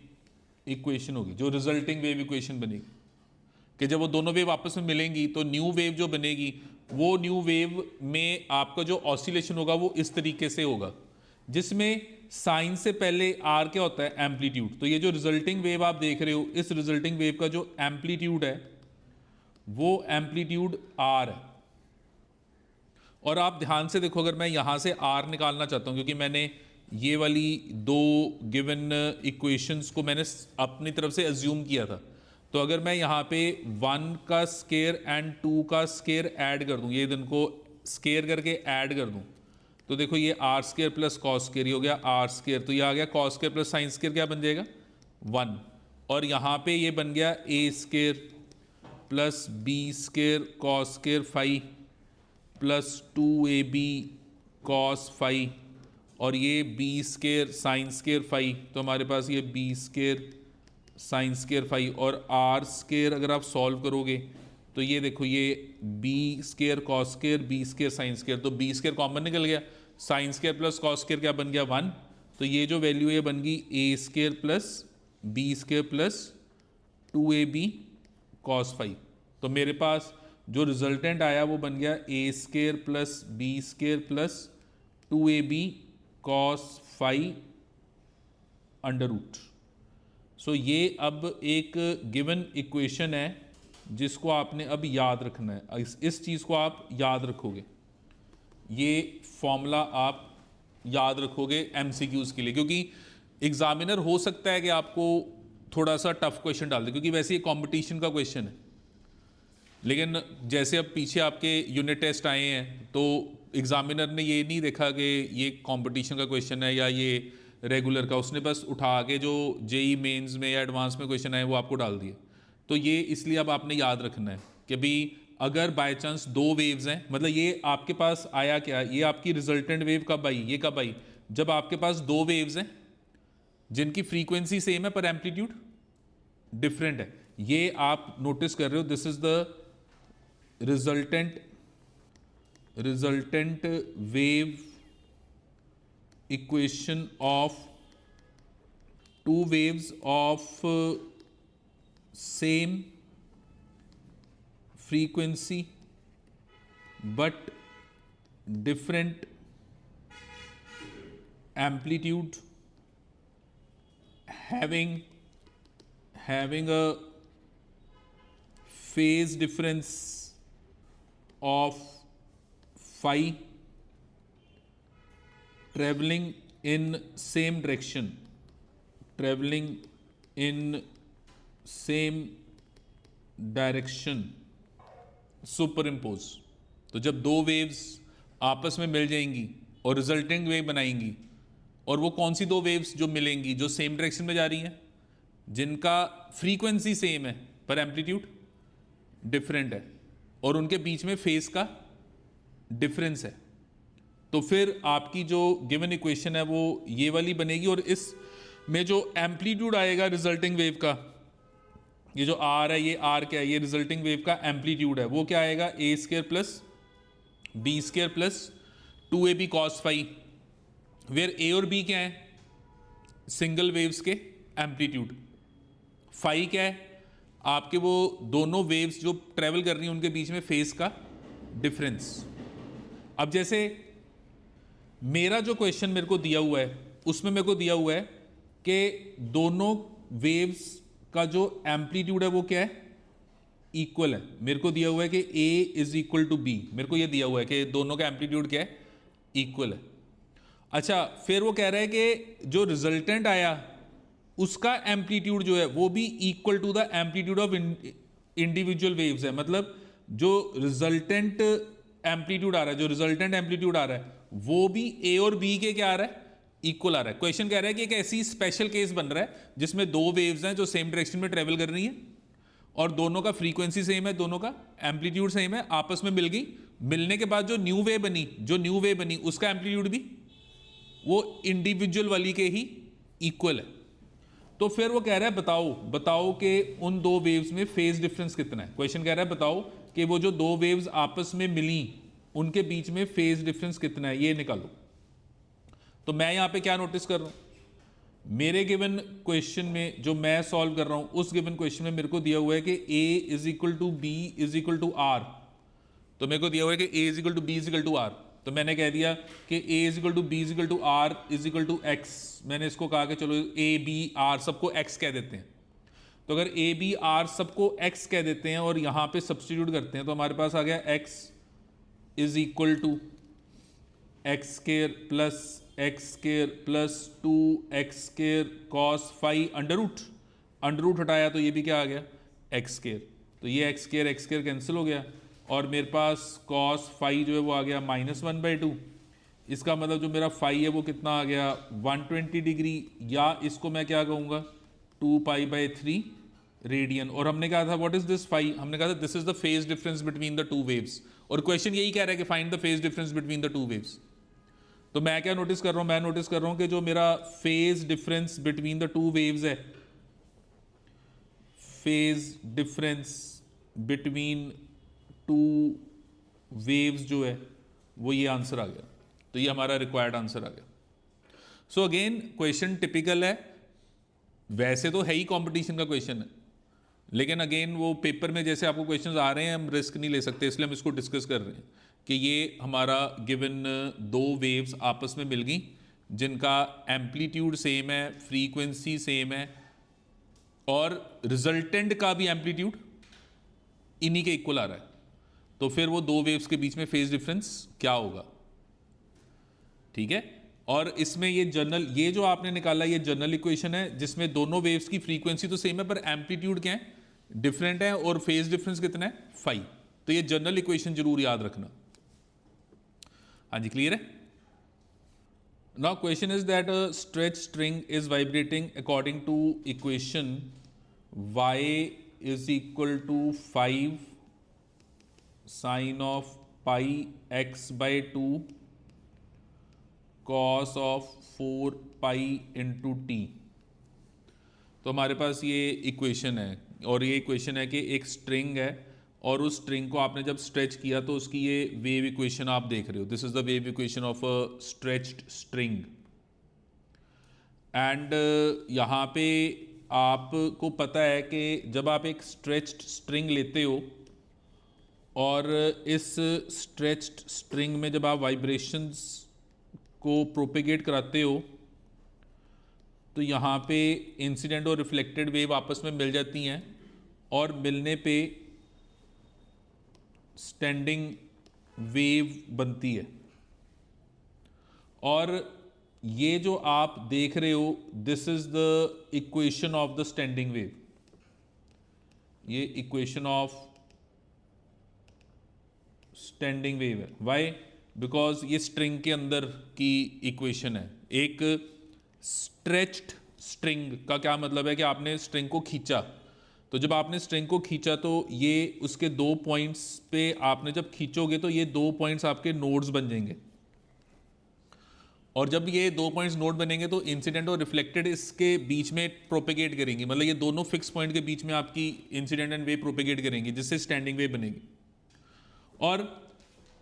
इक्वेशन होगी, जो रिजल्टिंग वेव इक्वेशन बनेगी कि जब वो दोनों वेव आपस में मिलेंगी तो न्यू वेव जो बनेगी, वो न्यू वेव में आपका जो ऑसिलेशन होगा वो इस तरीके से होगा, जिसमें साइन से पहले आर क्या होता है, एम्पलीट्यूड। तो ये जो रिजल्टिंग वेव आप देख रहे हो, इस रिजल्टिंग वेव का जो एम्पलीट्यूड है वो एम्पलीट्यूड आर है। और आप ध्यान से देखो, अगर मैं यहां से आर निकालना चाहता हूं, क्योंकि मैंने ये वाली दो गिवन इक्वेशंस को मैंने अपनी तरफ से अज्यूम किया था, तो अगर मैं यहाँ पे 1 का स्केयर एंड 2 का स्केयर ऐड कर दूँ, ये इनको स्केयर करके ऐड कर दूँ, तो देखो ये r square plus cos square हो गया आर स्केयर, तो ये आ गया cos square plus sine square, क्या बन जाएगा 1। और यहाँ पे ये बन गया a square plus b square cos square phi plus 2ab cos phi, और ये b square sine square phi, तो हमारे पास ये b square sine square phi. और आर स्केयर अगर आप सॉल्व करोगे तो ये देखो ये b square cos square b square sine square, तो बी स्केयर कॉमन निकल गया, sine square plus cos square क्या बन गया 1, तो ये जो वैल्यू ये बन गई a square plus b square plus 2ab cos phi. तो मेरे पास जो रिजल्टेंट आया वो बन गया a square plus b square plus 2ab cos phi under root. So ये अब एक गिवन इक्वेशन है जिसको आपने अब याद रखना है, इस चीज़ को आप याद रखोगे, ये फॉर्मूला आप याद रखोगे एमसीक्यूज़ के लिए, क्योंकि एग्जामिनर हो सकता है कि आपको थोड़ा सा टफ क्वेश्चन डाल दे, क्योंकि वैसे ये कंपटीशन का क्वेश्चन है। लेकिन जैसे अब पीछे आपके यूनिट टेस्ट आए हैं तो एग्जामिनर ने ये नहीं देखा कि ये कंपटीशन का क्वेश्चन है या ये रेगुलर का, उसने बस उठा के जो जेई मेंस में या एडवांस में क्वेश्चन आए वो आपको डाल दिए। तो ये इसलिए अब आपने याद रखना है कि भाई अगर बाय चांस दो वेव्स हैं, मतलब ये आपके पास आया क्या, ये आपकी रिजल्टेंट वेव कब आई, ये कब आई, जब आपके पास दो वेव्स हैं जिनकी फ्रीक्वेंसी सेम है पर एम्पलीट्यूड डिफरेंट है। ये आप नोटिस कर रहे हो, this is the resultant wave equation of two waves of same frequency but different amplitude having a phase difference of phi traveling in same direction, super impose. तो जब दो वेव्स आपस में मिल जाएंगी और रिजल्टिंग वेव बनाएंगी, और वो कौन सी दो वेव्स जो मिलेंगी, जो सेम डायरेक्शन में जा रही हैं, जिनका फ्रीक्वेंसी सेम है पर एम्पलीट्यूड डिफरेंट है, और उनके बीच में फेज का डिफरेंस है, तो फिर आपकी जो गिवन इक्वेशन है वो ये वाली बनेगी। और इस में जो एम्पलीट्यूड आएगा रिजल्टिंग वेव का, ये जो आर है, ये आर क्या है, ये रिजल्टिंग वेव का एम्पलीट्यूड है, वो क्या आएगा, a square plus b square plus 2ab cos phi, where a और बी क्या है, सिंगल वेव्स के एम्पलीट्यूड, फाई क्या है, आपके वो दोनों वेव्स जो ट्रेवल कर रही हैं उनके बीच में फेज का डिफरेंस। अब जैसे मेरा जो क्वेश्चन मेरे को दिया हुआ है उसमें मेरे को दिया हुआ है कि दोनों वेव्स का जो एम्पलीट्यूड है वो क्या है, इक्वल है। मेरे को दिया हुआ है कि A is equal to b, मेरे को ये दिया हुआ है कि दोनों का एम्पलीट्यूड क्या है, इक्वल है। अच्छा, फिर वो कह रहा है कि जो रिजल्टेंट आया उसका एम्पलीट्यूड जो है वो भी equal to the amplitude of individual waves है। मतलब जो रिजल्टेंट एम्पलीट्यूड आ रहा है, जो रिजल्टेंट एम्पलीट्यूड आ रहा है वो भी A और B के क्या आ रहा है, इक्वल आ रहा है। क्वेश्चन कह रहा है कि एक ऐसी स्पेशल केस बन रहा है जिसमें दो वेव्स हैं जो सेम डायरेक्शन में ट्रेवल कर रही हैं और दोनों का फ्रीक्वेंसी सेम है, दोनों का एम्पलीट्यूड सेम है, आपस में मिल गई। मिलने के बाद जो न्यू वेव बनी उसका एम्पलीट्यूड भी वो इंडिविजुअल वाली के ही इक्वल है। तो फिर वो कह रहा है बताओ कि उन दो वेव्स में फेज डिफरेंस कितना है। क्वेश्चन कह रहा है बताओ कि वो जो दो वेव्स आपस में मिली उनके बीच में फेज डिफरेंस कितना है, ये निकालो। तो मैं यहां पे क्या नोटिस कर रहा हूं, मेरे गिवन क्वेश्चन में जो मैं सॉल्व कर रहा हूं उस गिवन क्वेश्चन में मेरे को दिया हुआ है कि a is equal to b is equal to r. तो मेरे को दिया हुआ है कि a is equal to b is equal to r, तो मैंने कह दिया कि a is equal to b is equal to r is equal to x. मैंने इसको कहा कि चलो a b r सबको x कह देते हैं। तो अगर a b r सबको x कह देते हैं और यहां पे सब्स्टिट्यूट करते हैं तो हमारे पास आ गया x is equal to x square plus 2x square cos phi under root हटाया तो ये भी क्या आ गया, एक्स स्क्वायर। तो ये एक्स स्क्वायर कैंसिल हो गया और मेरे पास कॉस फाई जो है वो आ गया -1/2। इसका मतलब जो मेरा फाई है वो कितना आ गया, 120 डिग्री, या इसको मैं क्या कहूँगा 2π/3 रेडियन। और हमने कहा था व्हाट इज दिस फाई, हमने कहा था this is the phase difference between the two waves. और क्वेश्चन यही कह रहा है कि find the phase difference between the two waves. तो मैं क्या नोटिस कर रहा हूं, मैं नोटिस कर रहा हूं कि जो मेरा phase difference between the two waves है, phase difference between two waves जो है वो ये आंसर आ गया। तो ये हमारा रिक्वायर्ड आंसर आ गया। सो अगेन क्वेश्चन टिपिकल है, वैसे तो है ही कंपटीशन का क्वेश्चन है, लेकिन अगेन वो पेपर में जैसे आपको क्वेश्चंस आ रहे हैं हम रिस्क नहीं ले सकते, इसलिए हम इसको डिस्कस कर रहे हैं कि ये हमारा गिवन दो वेव्स आपस में मिल गई जिनका एम्पलीट्यूड सेम है, फ्रीक्वेंसी सेम है और रिजल्टेंट का भी एम्पलीट्यूड इन्हीं के इक्वल आ रहा है, तो फिर वो दो वेव्स के बीच में फेज डिफरेंस क्या होगा, ठीक है। और इसमें ये जनरल, ये जो आपने निकाला ये जनरल इक्वेशन है जिसमें दोनों वेव्स की फ्रीक्वेंसी तो सेम है पर एम्पलीट्यूड क्या है, डिफरेंट है, और फेज डिफरेंस कितना है, फाई। तो ये जनरल इक्वेशन जरूर याद रखना। हाँ जी, क्लियर है। Now question is that a stretch string is vibrating according to equation y is equal to 5 sine of pi x by 2 cos of 4 pi into t. तो हमारे पास ये इक्वेशन है, और ये इक्वेशन है कि एक स्ट्रिंग है और उस स्ट्रिंग को आपने जब स्ट्रेच किया तो उसकी ये वेव इक्वेशन आप देख रहे हो। This is the wave equation of a stretched string. And यहाँ पे आपको पता है कि जब आप एक स्ट्रेच्ड स्ट्रिंग लेते हो और इस स्ट्रेच्ड स्ट्रिंग में जब आप वाइब्रेशंस को प्रोपेगेट कराते हो तो यहाँ पे इंसिडेंट और रिफ्लेक्टेड वेव आपस में मिल जाती हैं, और मिलने पे स्टैंडिंग वेव बनती है। और ये जो आप देख रहे हो this is the equation of the standing wave. ये इक्वेशन ऑफ स्टैंडिंग वेव है। वाई? बिकॉज ये स्ट्रिंग के अंदर की इक्वेशन है। एक स्ट्रेच्ड स्ट्रिंग का क्या मतलब है कि आपने स्ट्रिंग को खींचा, तो जब आपने स्ट्रिंग को खींचा तो ये उसके दो पॉइंट्स पे आपने जब खींचोगे तो ये दो पॉइंट्स आपके नोड्स बन जाएंगे, और जब ये दो पॉइंट्स नोड बनेंगे तो इंसिडेंट और रिफ्लेक्टेड इसके बीच में प्रोपेगेट करेंगे, मतलब ये दोनों फिक्स पॉइंट के बीच में आपकी इंसिडेंट एंड वेव प्रोपेगेट करेंगी, जिससे स्टैंडिंग वेव बनेगी। और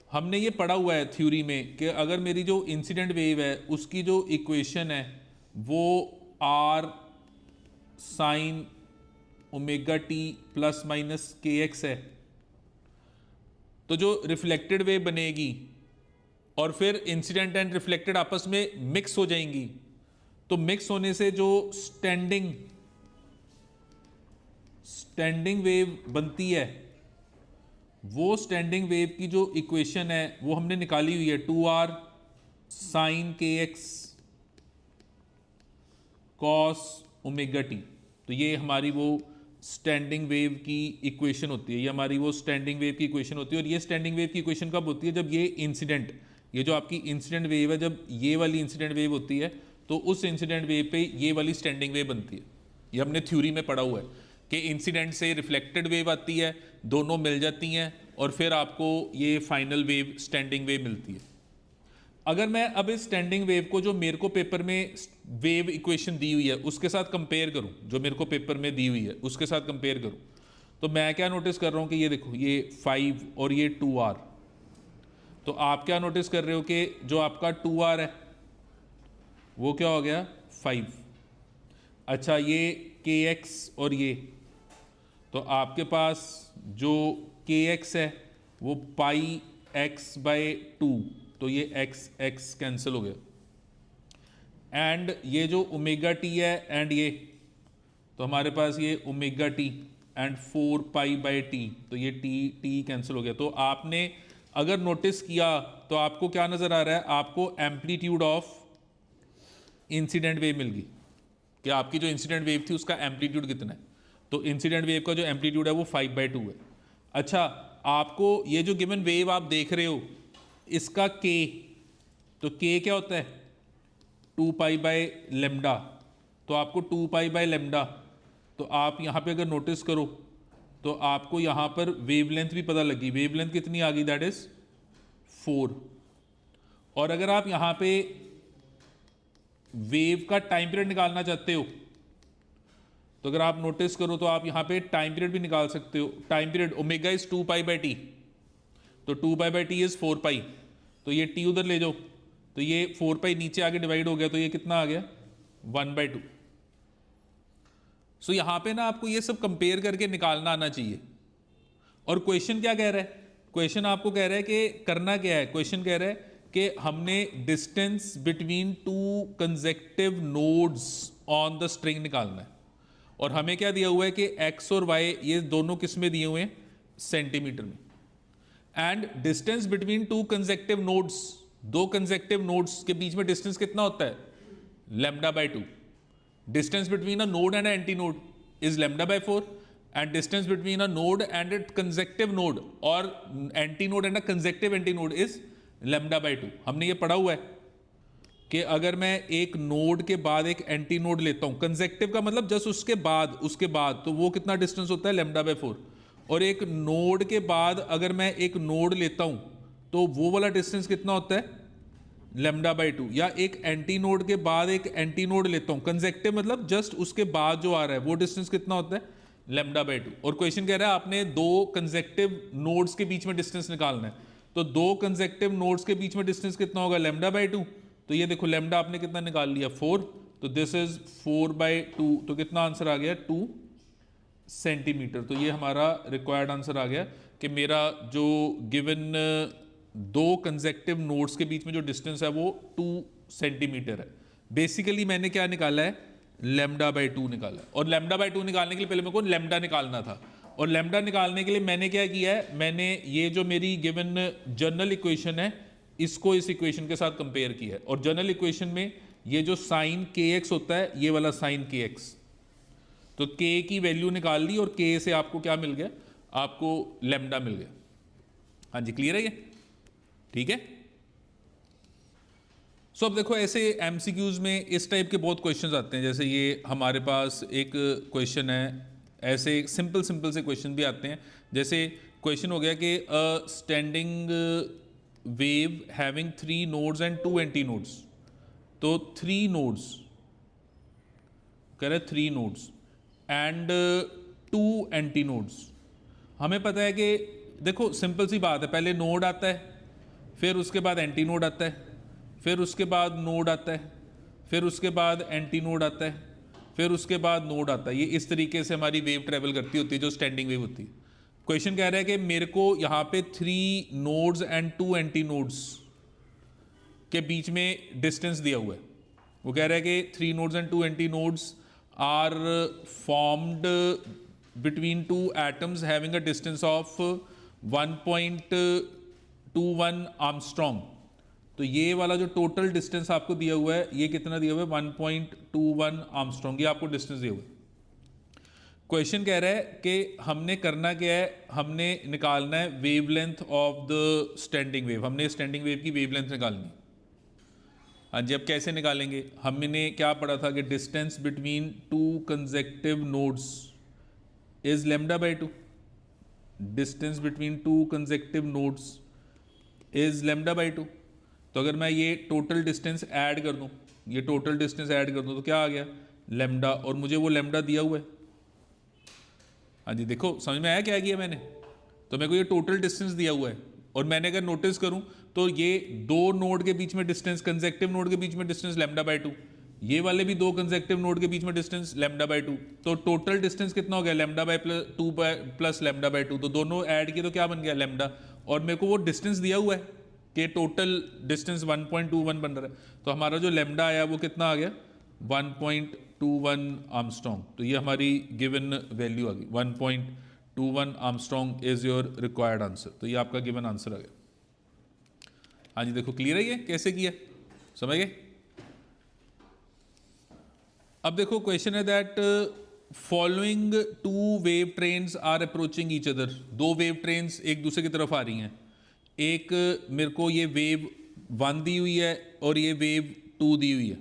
हमने ये पढ़ा हुआ है थ्योरी में कि अगर मेरी जो इंसिडेंट वेव है उसकी जो इक्वेशन है वो r sine omega t plus minus k x है, तो जो रिफ्लेक्टेड वेव बनेगी और फिर इंसिडेंट एंड रिफ्लेक्टेड आपस में मिक्स हो जाएंगी, तो मिक्स होने से जो स्टैंडिंग वेव बनती है वो स्टैंडिंग वेव की जो इक्वेशन है वो हमने निकाली हुई है 2r साइन के एक्स कॉस ओमेगा टी। तो ये हमारी वो स्टैंडिंग वेव की इक्वेशन होती है, ये हमारी वो स्टैंडिंग वेव की इक्वेशन होती है। और ये स्टैंडिंग वेव की इक्वेशन कब होती है? जब ये इंसिडेंट, ये जो आपकी इंसिडेंट वेव है, जब ये वाली इंसिडेंट वेव होती है तो उस इंसिडेंट वेव पे ये वाली स्टैंडिंग वेव बनती है। ये हमने थ्योरी में पढ़ा हुआ है कि इंसिडेंट से रिफ्लेक्टेड वेव आती है, दोनों मिल जाती हैं और फिर आपको ये फाइनल वेव स्टैंडिंग वेव मिलती है। अगर मैं अब इस स्टैंडिंग वेव को जो मेरे को पेपर में वेव इक्वेशन दी हुई है उसके साथ कंपेयर करूं, जो मेरे को पेपर में दी हुई है उसके साथ कंपेयर करूं, तो मैं क्या नोटिस कर रहा हूं कि ये देखो ये 5 और ये 2r। तो आप क्या नोटिस कर रहे हो कि जो आपका 2r है वो क्या हो गया 5। अच्छा, ये kx और ये, तो आपके पास जो kx है वो पाई x बाय 2, तो ये x कैंसिल हो गया। एंड ये जो ओमेगा टी है एंड ये, तो हमारे पास ये omega T and 4 pi by T, तो ये टी कैंसिल हो गया। तो आपने अगर नोटिस किया तो आपको क्या नजर आ रहा है? आपको एम्पलीट्यूड ऑफ इंसिडेंट वेव मिल गई कि आपकी जो इंसिडेंट वेव थी उसका एम्पलीट्यूड कितना है। तो इंसिडेंट वेव का जो एम्पलीट्यूड है वो 5/2 है। अच्छा, आपको ये जो गिवन वेव आप देख रहे हो इसका k, तो k क्या होता है 2 पाई बाय लेमडा, तो आपको 2 पाई बाय लेमडा, तो आप यहाँ पे अगर नोटिस करो तो आपको यहाँ पर वेवलेंथ भी पता लगी। वेवलेंथ कितनी आ गई? That is 4। और अगर आप यहाँ पे वेव का टाइम पीरियड निकालना चाहते हो तो अगर आप नोटिस करो तो आप यहाँ पे टाइम पीरियड भी निकाल सकते हो। Time period omega is 2 pi bye T, तो 2 पाई बाय टी इज 4 पाई, तो ये टी उधर ले जाओ, तो ये 4 पाई नीचे आके डिवाइड हो गया, तो ये कितना आ गया 1/2। सो यहाँ पे ना आपको ये सब कंपेयर करके निकालना आना चाहिए। और क्वेश्चन क्या कह रहा है? क्वेश्चन आपको कह रहा है कि करना क्या है? क्वेश्चन कह रहा है कि हमने distance between 2 consecutive nodes on the string निकालना है। और हमें क्या दिया हुआ है कि x और y ये दोनों किस में दिए हुए हैं? सेंटीमीटर में। And distance between two consecutive nodes, दो कंसेक्टिव नोड्स के बीच में डिस्टेंस कितना होता है? Lambda by 2। Distance between a node and anti node is lambda by 4, and distance between a node and a consecutive node और anti node and a consecutive anti node is lambda by 2। हमने ये पढ़ा हुआ है कि अगर मैं एक नोड के बाद एक एंटी नोड लेता हूं, कंसेक्टिव का मतलब जस्ट उसके बाद तो वो कितना डिस्टेंस होता है? Lambda by 4। और एक नोड के बाद अगर मैं एक नोड लेता हूं तो वो वाला डिस्टेंस कितना होता है? Lambda by 2। या एक एंटी नोड के बाद एक एंटी नोड लेता हूं, कंसेक्टिव मतलब जस्ट उसके बाद जो आ रहा है वो डिस्टेंस कितना होता है? Lambda by 2। और क्वेश्चन कह रहा है आपने दो कंसेक्टिव नोड्स के बीच में डिस्टेंस निकालना है, तो दो कंसेक्टिव नोड्स के बीच में डिस्टेंस कितना होगा? Lambda by 2। तो ये देखो लैम्डा आपने कितना निकाल लिया? 4। तो दिस इज 4 बाय 2, तो कितना आंसर आ गया? 2 सेंटीमीटर। तो ये हमारा रिक्वायर्ड आंसर आ गया कि मेरा जो गिवन दो कंसेक्टिव नोड्स के बीच में जो डिस्टेंस है वो 2 सेंटीमीटर है। बेसिकली मैंने क्या निकाला है? लैम्डा बाय 2 निकाला है। और लैम्डा बाय 2 निकालने के लिए पहले मेरे को लैम्डा निकालना था, और लैम्डा निकालने के लिए मैंने क्या किया है? मैंने ये जो मेरी गिवन जनरल इक्वेशन है इसको इस इक्वेशन के साथ कंपेयर किया है। और जनरल इक्वेशन में ये जो साइन के एक्स होता है, ये वाला साइन के एक्स, तो के की वैल्यू निकाल ली और के से आपको क्या मिल गया? आपको लैम्डा मिल गया। हाँ जी, क्लियर है ये? ठीक है। सो अब देखो ऐसे एमसीक्यूज में इस टाइप के बहुत क्वेश्चंस आते हैं। जैसे ये हमारे पास एक क्वेश्चन है, ऐसे सिंपल से क्वेश्चन भी आते हैं। जैसे क्वेश्चन हो गया कि a standing wave having 3 nodes and 2 anti nodes. तो 3 नोड्स कह रहे 3 नोड्स एंड 2 एंटी नोड्स। हमें पता है कि देखो सिंपल सी बात है, पहले नोड आता है, फिर उसके बाद एंटी नोड आता है, फिर उसके बाद नोड आता है, फिर उसके बाद एंटी नोड आता है, फिर उसके बाद नोड आता है। ये इस तरीके से हमारी वेव ट्रेवल करती होती है जो स्टैंडिंग वेव होती है। क्वेश्चन कह रहा है कि मेरे को यहाँ पे 3 नोड्स एंड 2 एंटी नोड्स के बीच में डिस्टेंस दिया हुआ है। वो कह रहा है कि 3 nodes and 2 antinodes are formed between 2 atoms having a distance of 1.21 angstrom. तो ये वाला जो टोटल डिस्टेंस आपको दिया हुआ है, ये कितना दिया हुआ है? 1.21 आर्मस्ट्रॉन्ग। ये आपको डिस्टेंस दिया हुआ है। क्वेश्चन कह रहा है कि हमने करना क्या है? हमने निकालना है wavelength of the standing wave. हमने स्टैंडिंग वेव की वेवलेंथ निकालनी। हाँ जी, अब कैसे निकालेंगे? हमने क्या पढ़ा था कि distance between 2 consecutive nodes is lambda by 2। Distance between 2 consecutive nodes is lambda by 2। तो अगर मैं ये टोटल डिस्टेंस ऐड कर दूं, ये टोटल डिस्टेंस ऐड कर दूं तो क्या आ गया? लैम्डा। और मुझे वो लैम्डा दिया हुआ है। हाँ जी, देखो समझ में आया क्या किया मैंने? तो मेरे को ये टोटल डिस्टेंस दिया हुआ है, और मैंने अगर नोटिस करूं तो ये दो नोड के बीच में डिस्टेंस, कंसेक्टिव नोड के बीच में डिस्टेंस लैम्डा बाय 2, ये वाले भी दो कंसेक्टिव नोड के बीच में डिस्टेंस लैम्डा बाय 2। तो टोटल डिस्टेंस कितना हो गया? Lambda by 2 plus lambda by 2। तो दोनों ऐड किए तो क्या बन गया? लैम्डा। और मेरे को वो डिस्टेंस दिया हुआ है कि टोटल डिस्टेंस 1.21 बन रहा है। तो हमारा जो लैम्डा आया वो कितना आ गया? 1.21 आर्मस्ट्रॉन्ग। तो ये हमारी गिवन वैल्यू आ गई। 1.21 Armstrong is your required answer. तो ये आपका गिवन आंसर आ गया। हाँ जी, देखो क्लियर है ये कैसे किया? समझ गए? अब देखो क्वेश्चन है that following 2 wave trains are approaching each other. 2 wave trains एक दूसरे की तरफ आ रही हैं। एक मेरे को ये वेव 1 दी हुई है और ये वेव 2 दी हुई है।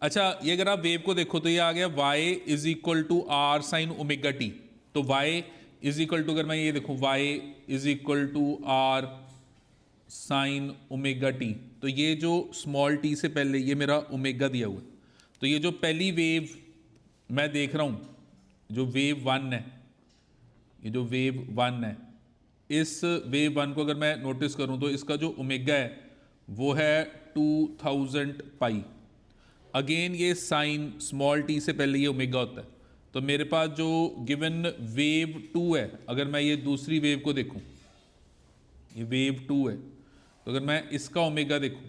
अच्छा, ये अगर आप वेव को देखो तो ये आ गया y is equal to r sine omega t. तो y इज इक्वल टू, अगर मैं ये देखूं y is equal to r sine omega t, तो ये जो स्मॉल t से पहले ये मेरा ओमेगा दिया हुआ है। तो ये जो पहली वेव मैं देख रहा हूं, जो वेव 1 है, ये जो वेव 1 है, इस वेव 1 को अगर मैं नोटिस करूं तो इसका जो ओमेगा है वो है 2000 पाई। अगेन ये साइन स्मॉल टी से पहले ये ओमेगा होता है। तो मेरे पास जो गिवन वेव 2 है, अगर मैं ये दूसरी वेव को देखूं, ये वेव 2 है, तो अगर मैं इसका ओमेगा देखूं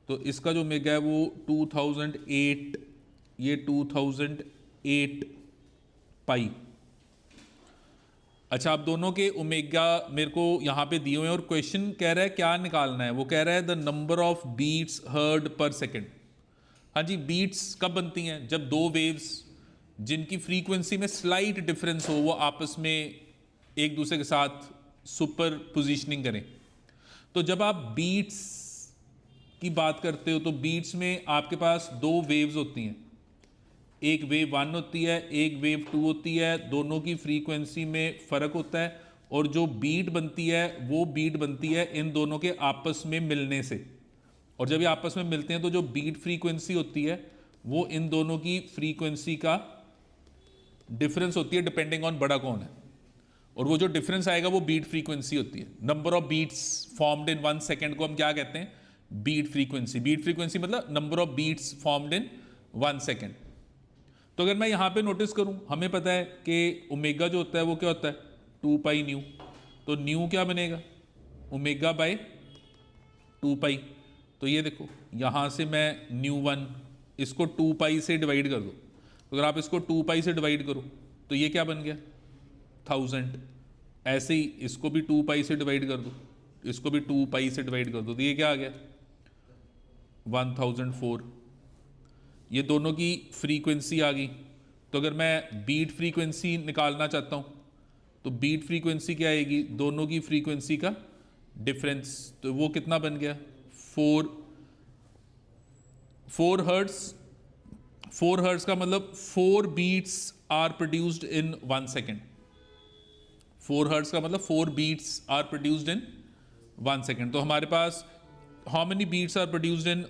तो इसका जो ओमेगा है वो 2008, ये 2008 पाई। अच्छा, आप दोनों के ओमेगा मेरे को यहाँ पे दिए हुए हैं और क्वेश्चन कह रहा है क्या निकालना है, वो कह रहा है the number of beats heard per second. हाँ जी, बीट्स कब बनती हैं? जब दो वेव्स जिनकी फ्रीक्वेंसी में स्लाइट डिफरेंस हो वो आपस में एक दूसरे के साथ सुपर पोजिशनिंग करें। तो जब आप बीट्स की बात करते हो तो बीट्स में आपके पास दो वेव्स होती हैं, एक वेव 1 होती है, एक वेव 2 होती है, दोनों की फ्रीक्वेंसी में फ़र्क होता है और जो बीट बनती है वो बीट बनती है इन दोनों के आपस में मिलने से। और जब ये आपस में मिलते हैं तो जो बीट फ्रीक्वेंसी होती है वो इन दोनों की फ्रीक्वेंसी का डिफरेंस होती है डिपेंडिंग ऑन बड़ा कौन है, और वो जो डिफरेंस आएगा वो बीट फ्रीक्वेंसी होती है। Number of beats formed in 1 second को हम क्या कहते हैं? Beat frequency. बीट फ्रीक्वेंसी मतलब number of beats formed in 1 second. तो अगर मैं यहाँ पे नोटिस करूँ, हमें पता है कि ओमेगा जो होता है वो क्या होता है? 2 पाई न्यू। तो न्यू क्या बनेगा? ओमेगा बाय 2 पाई। तो ये देखो, यहाँ से मैं न्यू 1 इसको 2 पाई से डिवाइड कर दो, तो अगर आप इसको 2 पाई से डिवाइड करो तो ये क्या बन गया? 1000। ऐसे ही इसको भी 2 पाई से डिवाइड कर दो, इसको भी 2 पाई से डिवाइड कर दो, तो ये क्या आ गया? 1004। ये दोनों की फ्रीक्वेंसी आ गई। तो अगर मैं बीट फ्रीक्वेंसी निकालना चाहता हूँ तो बीट फ्रीक्वेंसी क्या आएगी? दोनों की फ्रीक्वेंसी का डिफरेंस। तो वो कितना बन गया? 4 हर्ट्स। 4 हर्ट्स का मतलब 4 beats are produced in 1 second. 4 hertz का मतलब 4 beats are produced in 1 second. तो हमारे पास how many beats are produced in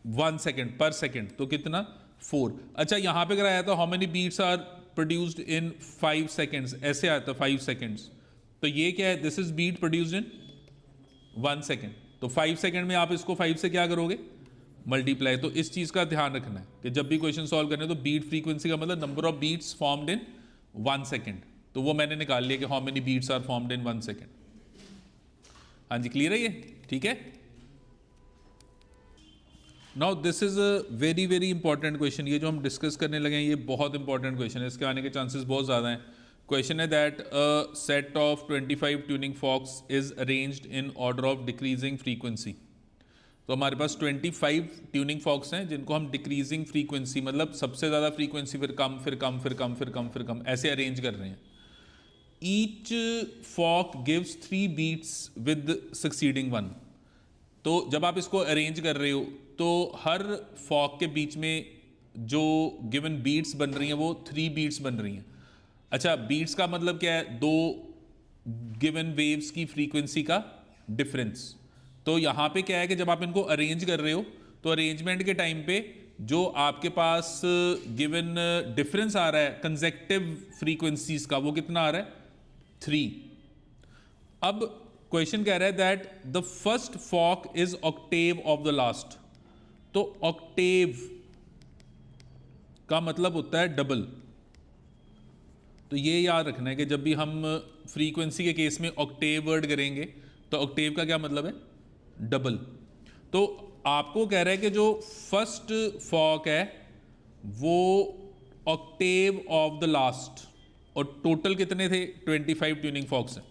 1 second per second? तो कितना? 4। अच्छा, यहां पे कराया था how many beats are produced in 5 seconds, ऐसे आया था 5 सेकेंड्स। तो ये क्या है? This is beat produced in 1 second. तो 5 सेकेंड में आप इसको 5 से क्या करोगे? मल्टीप्लाई। तो इस चीज का ध्यान रखना है कि जब भी क्वेश्चन सॉल्व करने तो बीट फ्रीक्वेंसी का मतलब number of beats formed in 1 second. तो वो मैंने निकाल लिया कि how many beats are formed in 1 second. हाँ जी, क्लियर है ये? ठीक है। Now this is a very very important question. ये जो हम डिस्कस करने लगे हैं ये बहुत इंपॉर्टेंट क्वेश्चन है, इसके आने के चांसेस बहुत ज़्यादा हैं। क्वेश्चन है that a set of 25 tuning forks is arranged in order of decreasing frequency. तो हमारे पास 25 ट्यूनिंग फॉक्स हैं जिनको हम डिक्रीजिंग फ्रीक्वेंसी मतलब सबसे ज़्यादा फ्रीक्वेंसी फिर कम फिर कम फिर कम फिर कम फिर कम ऐसे अरेंज कर रहे हैं। Each fork gives 3 beats with succeeding 1। तो जब आप इसको अरेंज कर रहे हो तो हर फॉक के बीच में जो गिवन बीट्स बन रही हैं वो 3 बीट्स बन रही हैं। अच्छा, बीट्स का मतलब क्या है? दो गिवन वेव्स की फ्रीक्वेंसी का डिफरेंस। तो यहाँ पे क्या है कि जब आप इनको अरेंज कर रहे हो तो अरेंजमेंट के टाइम पे जो आपके पास गिवन डिफरेंस आ रहा है कंसेक्टिव फ्रीक्वेंसीज का वो कितना आ रहा है? 3। अब क्वेश्चन कह रहा है that the first fork is octave of the last. तो ऑक्टेव का मतलब होता है डबल। तो ये याद रखना है कि जब भी हम फ्रीक्वेंसी के केस में ऑक्टेव वर्ड करेंगे तो ऑक्टेव का क्या मतलब है? डबल। तो आपको कह रहा है कि जो फर्स्ट फॉक है वो ऑक्टेव ऑफ द लास्ट, और टोटल कितने थे? 25 ट्यूनिंग फॉक्स हैं।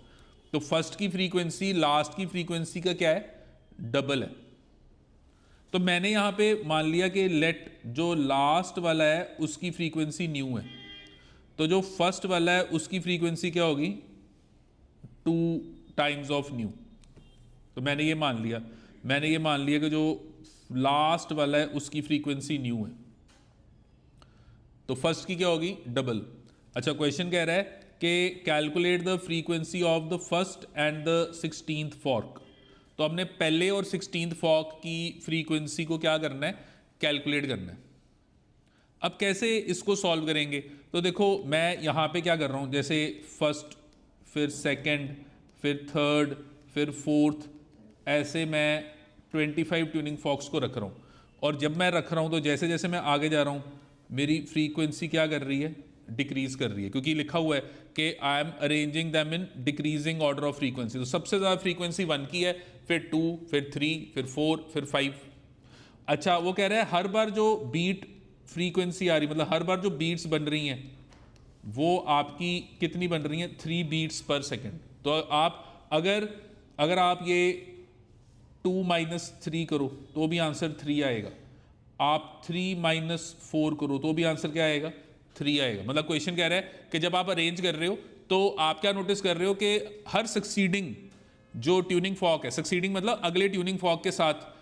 तो फर्स्ट की फ्रीक्वेंसी लास्ट की फ्रीक्वेंसी का क्या है? डबल है। तो मैंने यहां पे मान लिया कि लेट जो लास्ट वाला है उसकी फ्रीक्वेंसी न्यू है, तो जो फर्स्ट वाला है उसकी फ्रीक्वेंसी क्या होगी? 2 टाइम्स ऑफ न्यू। तो मैंने ये मान लिया कि जो लास्ट वाला है उसकी फ्रीक्वेंसी न्यू है, तो फर्स्ट की क्या होगी? डबल। अच्छा, क्वेश्चन कह रहा है कि calculate the frequency of the first and the 16th fork. तो हमने पहले और 16th फॉक की फ्रीक्वेंसी को क्या करना है? कैलकुलेट करना है। अब कैसे इसको सॉल्व करेंगे? तो देखो मैं यहाँ पे क्या कर रहा हूँ, जैसे फर्स्ट फिर सेकंड फिर थर्ड फिर फोर्थ, ऐसे मैं 25 ट्यूनिंग फॉक्स को रख रहा हूँ। और जब मैं रख रहा हूँ तो जैसे जैसे मैं आगे जा रहा हूँ मेरी फ्रीक्वेंसी क्या कर रही है? डिक्रीज कर रही है, क्योंकि लिखा हुआ है कि I am arranging them in decreasing order of frequency. तो सबसे ज़्यादा फ्रीक्वेंसी 1 की है, फिर 2 फिर 3 फिर 4 फिर 5। अच्छा, वो कह रहा है हर बार जो बीट फ्रीक्वेंसी आ रही मतलब हर बार जो बीट्स बन रही हैं वो आपकी कितनी बन रही हैं, 3 बीट्स पर सेकेंड। तो आप अगर आप ये 2 माइनस 3 करो तो भी आंसर 3 आएगा, आप 3 माइनस 4 करो तो भी आंसर क्या आएगा, 3 आएगा। मतलब क्वेश्चन कह रहा है कि जब आप अरेंज कर रहे हो तो आप क्या नोटिस कर रहे हो कि हर सक्सीडिंग जो ट्यूनिंग फॉक है, सक्सीडिंग मतलब अगले ट्यूनिंग फॉक के साथ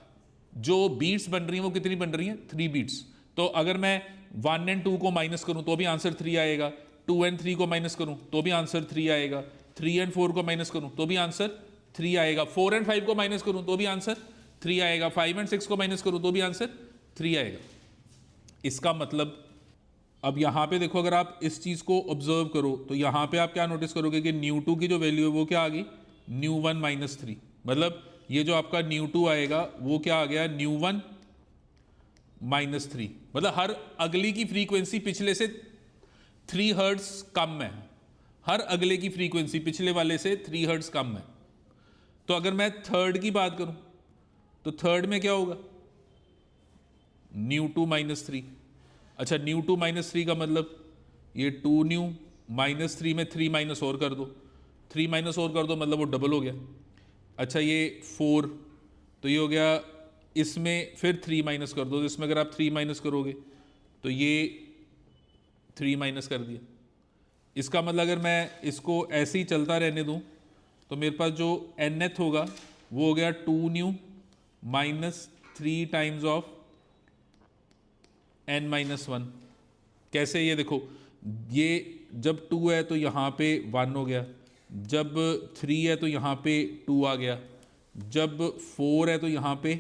जो बीट्स बन रही हैं वो कितनी बन रही हैं, 3 बीट्स। तो अगर मैं 1 एंड 2 को माइनस करूं तो भी आंसर 3 आएगा, 2 एंड 3 को माइनस करूं तो भी आंसर 3 आएगा, 3 एंड 4 को माइनस करूं तो भी आंसर 3 आएगा, 4 एंड 5 को माइनस करूं तो भी आंसर 3 आएगा, 5 एंड 6 को माइनस करूं तो भी आंसर 3 आएगा। इसका मतलब अब यहां पे देखो, अगर आप इस चीज को ऑब्जर्व करो तो यहां पे आप क्या नोटिस करोगे कि न्यू2 की जो वैल्यू है वो क्या आ गई, न्यू1 माइनस 3। मतलब ये जो आपका न्यू2 आएगा वो क्या आ गया, न्यू1 माइनस 3। मतलब हर अगली की फ्रीक्वेंसी पिछले से 3 हर्ट्ज कम है, हर अगले की फ्रीक्वेंसी पिछले वाले से 3 हर्ट्ज कम है। तो अगर मैं थर्ड की बात करूं तो थर्ड में क्या होगा, न्यू2 माइनस 3। अच्छा, न्यू2 माइनस 3 का मतलब ये 2 न्यू माइनस 3 में 3 माइनस और कर दो, 3 माइनस और कर दो मतलब वो डबल हो गया। अच्छा, ये 4 तो ये हो गया, इसमें फिर 3 माइनस कर दो, तो इसमें अगर आप 3 माइनस करोगे तो ये 3 माइनस कर दिया। इसका मतलब अगर मैं इसको ऐसे ही चलता रहने दूं तो मेरे पास जो nth होगा वो हो गया 2 new minus 3 times of n minus 1। कैसे, ये देखो, ये जब 2 है तो यहाँ पे 1 हो गया, जब 3 है तो यहाँ पे 2 आ गया, जब 4 है तो यहाँ पे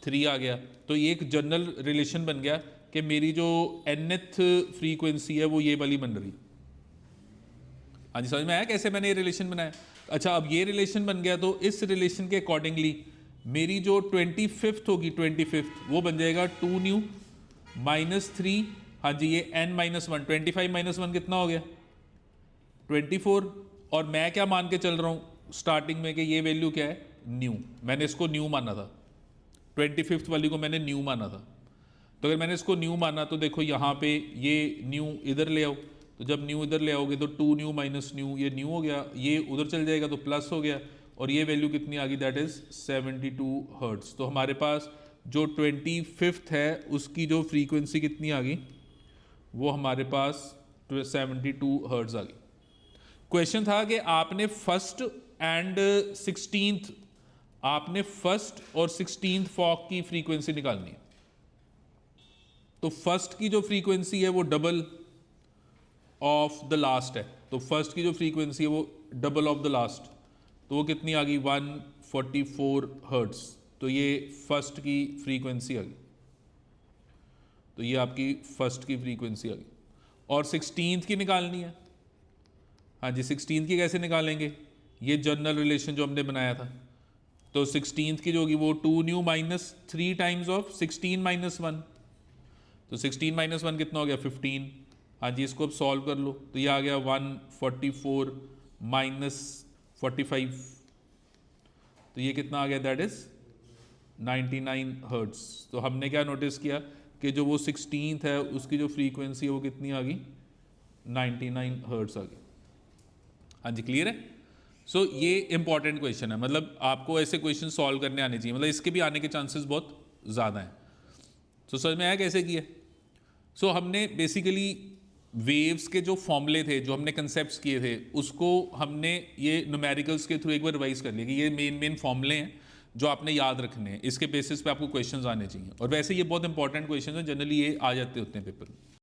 3 आ गया। तो ये एक जनरल रिलेशन बन गया कि मेरी जो nth फ्रीक्वेंसी है वो ये वाली बन रही। हाँ जी, समझ में आया कैसे मैंने ये रिलेशन बनाया। अच्छा, अब ये रिलेशन बन गया तो इस रिलेशन के अकॉर्डिंगली मेरी जो 25th होगी, 25th वो बन जाएगा 2 न्यू माइनस 3, हाँ जी, ये n माइनस 1, 25 माइनस 1 कितना हो गया, 24। और मैं क्या मान के चल रहा हूँ स्टार्टिंग में कि ये वैल्यू क्या है, न्यू। मैंने इसको न्यू माना था, 25th वाली को मैंने न्यू माना था। तो अगर मैंने इसको न्यू माना तो देखो यहाँ पे ये न्यू इधर ले आओ, तो जब न्यू इधर ले आओगे तो 2 न्यू माइनस न्यू, ये न्यू हो गया, ये उधर चल जाएगा तो प्लस हो गया, और ये वैल्यू कितनी आ गई, दैट इज 72 हर्ट्ज। तो हमारे पास जो 25th है उसकी जो फ्रीक्वेंसी कितनी आ गई, वो हमारे पास 72 हर्ट्ज आ गई। क्वेश्चन था कि आपने फर्स्ट एंड 16th, आपने फर्स्ट और 16th फॉक की फ्रीक्वेंसी निकालनी है। तो फर्स्ट की जो फ्रीक्वेंसी है वो डबल ऑफ द लास्ट है, तो फर्स्ट की जो फ्रीक्वेंसी है वो डबल ऑफ द लास्ट, तो वो कितनी आ गई, 144 हर्ट्ज। तो ये फर्स्ट की फ्रीक्वेंसी आ गई, तो ये आपकी फर्स्ट की फ्रीक्वेंसी आ गई। और 16th की निकालनी है, हाँ जी, 16th की कैसे निकालेंगे, ये जनरल रिलेशन जो हमने बनाया था। तो 16th की जो होगी वो 2 new minus 3 times of 16 minus 1, तो 16 माइनस 1 कितना हो गया, 15। हाँ जी, इसको अब सॉल्व कर लो तो ये आ गया 144 माइनस 45, तो ये कितना आ गया, दैट इज 99 हर्ट्ज। तो हमने क्या नोटिस किया कि जो वो 16th है उसकी जो फ्रीक्वेंसी है वो कितनी आ गई, 99 हर्ट्ज आ गई। हाँ जी, क्लियर है। सो ये इंपॉर्टेंट क्वेश्चन है, मतलब आपको ऐसे क्वेश्चन सॉल्व करने आने चाहिए, मतलब इसके भी आने के चांसेस बहुत ज़्यादा हैं। तो समझ में आया कैसे किया। सो हमने बेसिकली वेव्स के जो फॉर्मूले थे, जो हमने कंसेप्ट्स किए थे, उसको हमने ये न्यूमेरिकल्स के थ्रू एक बार रिवाइज कर लिया कि ये मेन फॉर्मूले हैं जो आपने याद रखने हैं, इसके बेसिस पे आपको क्वेश्चंस आने चाहिए। और वैसे ये बहुत इंपॉर्टेंट क्वेश्चन है, जनरली ये आ जाते होते हैं पेपर में।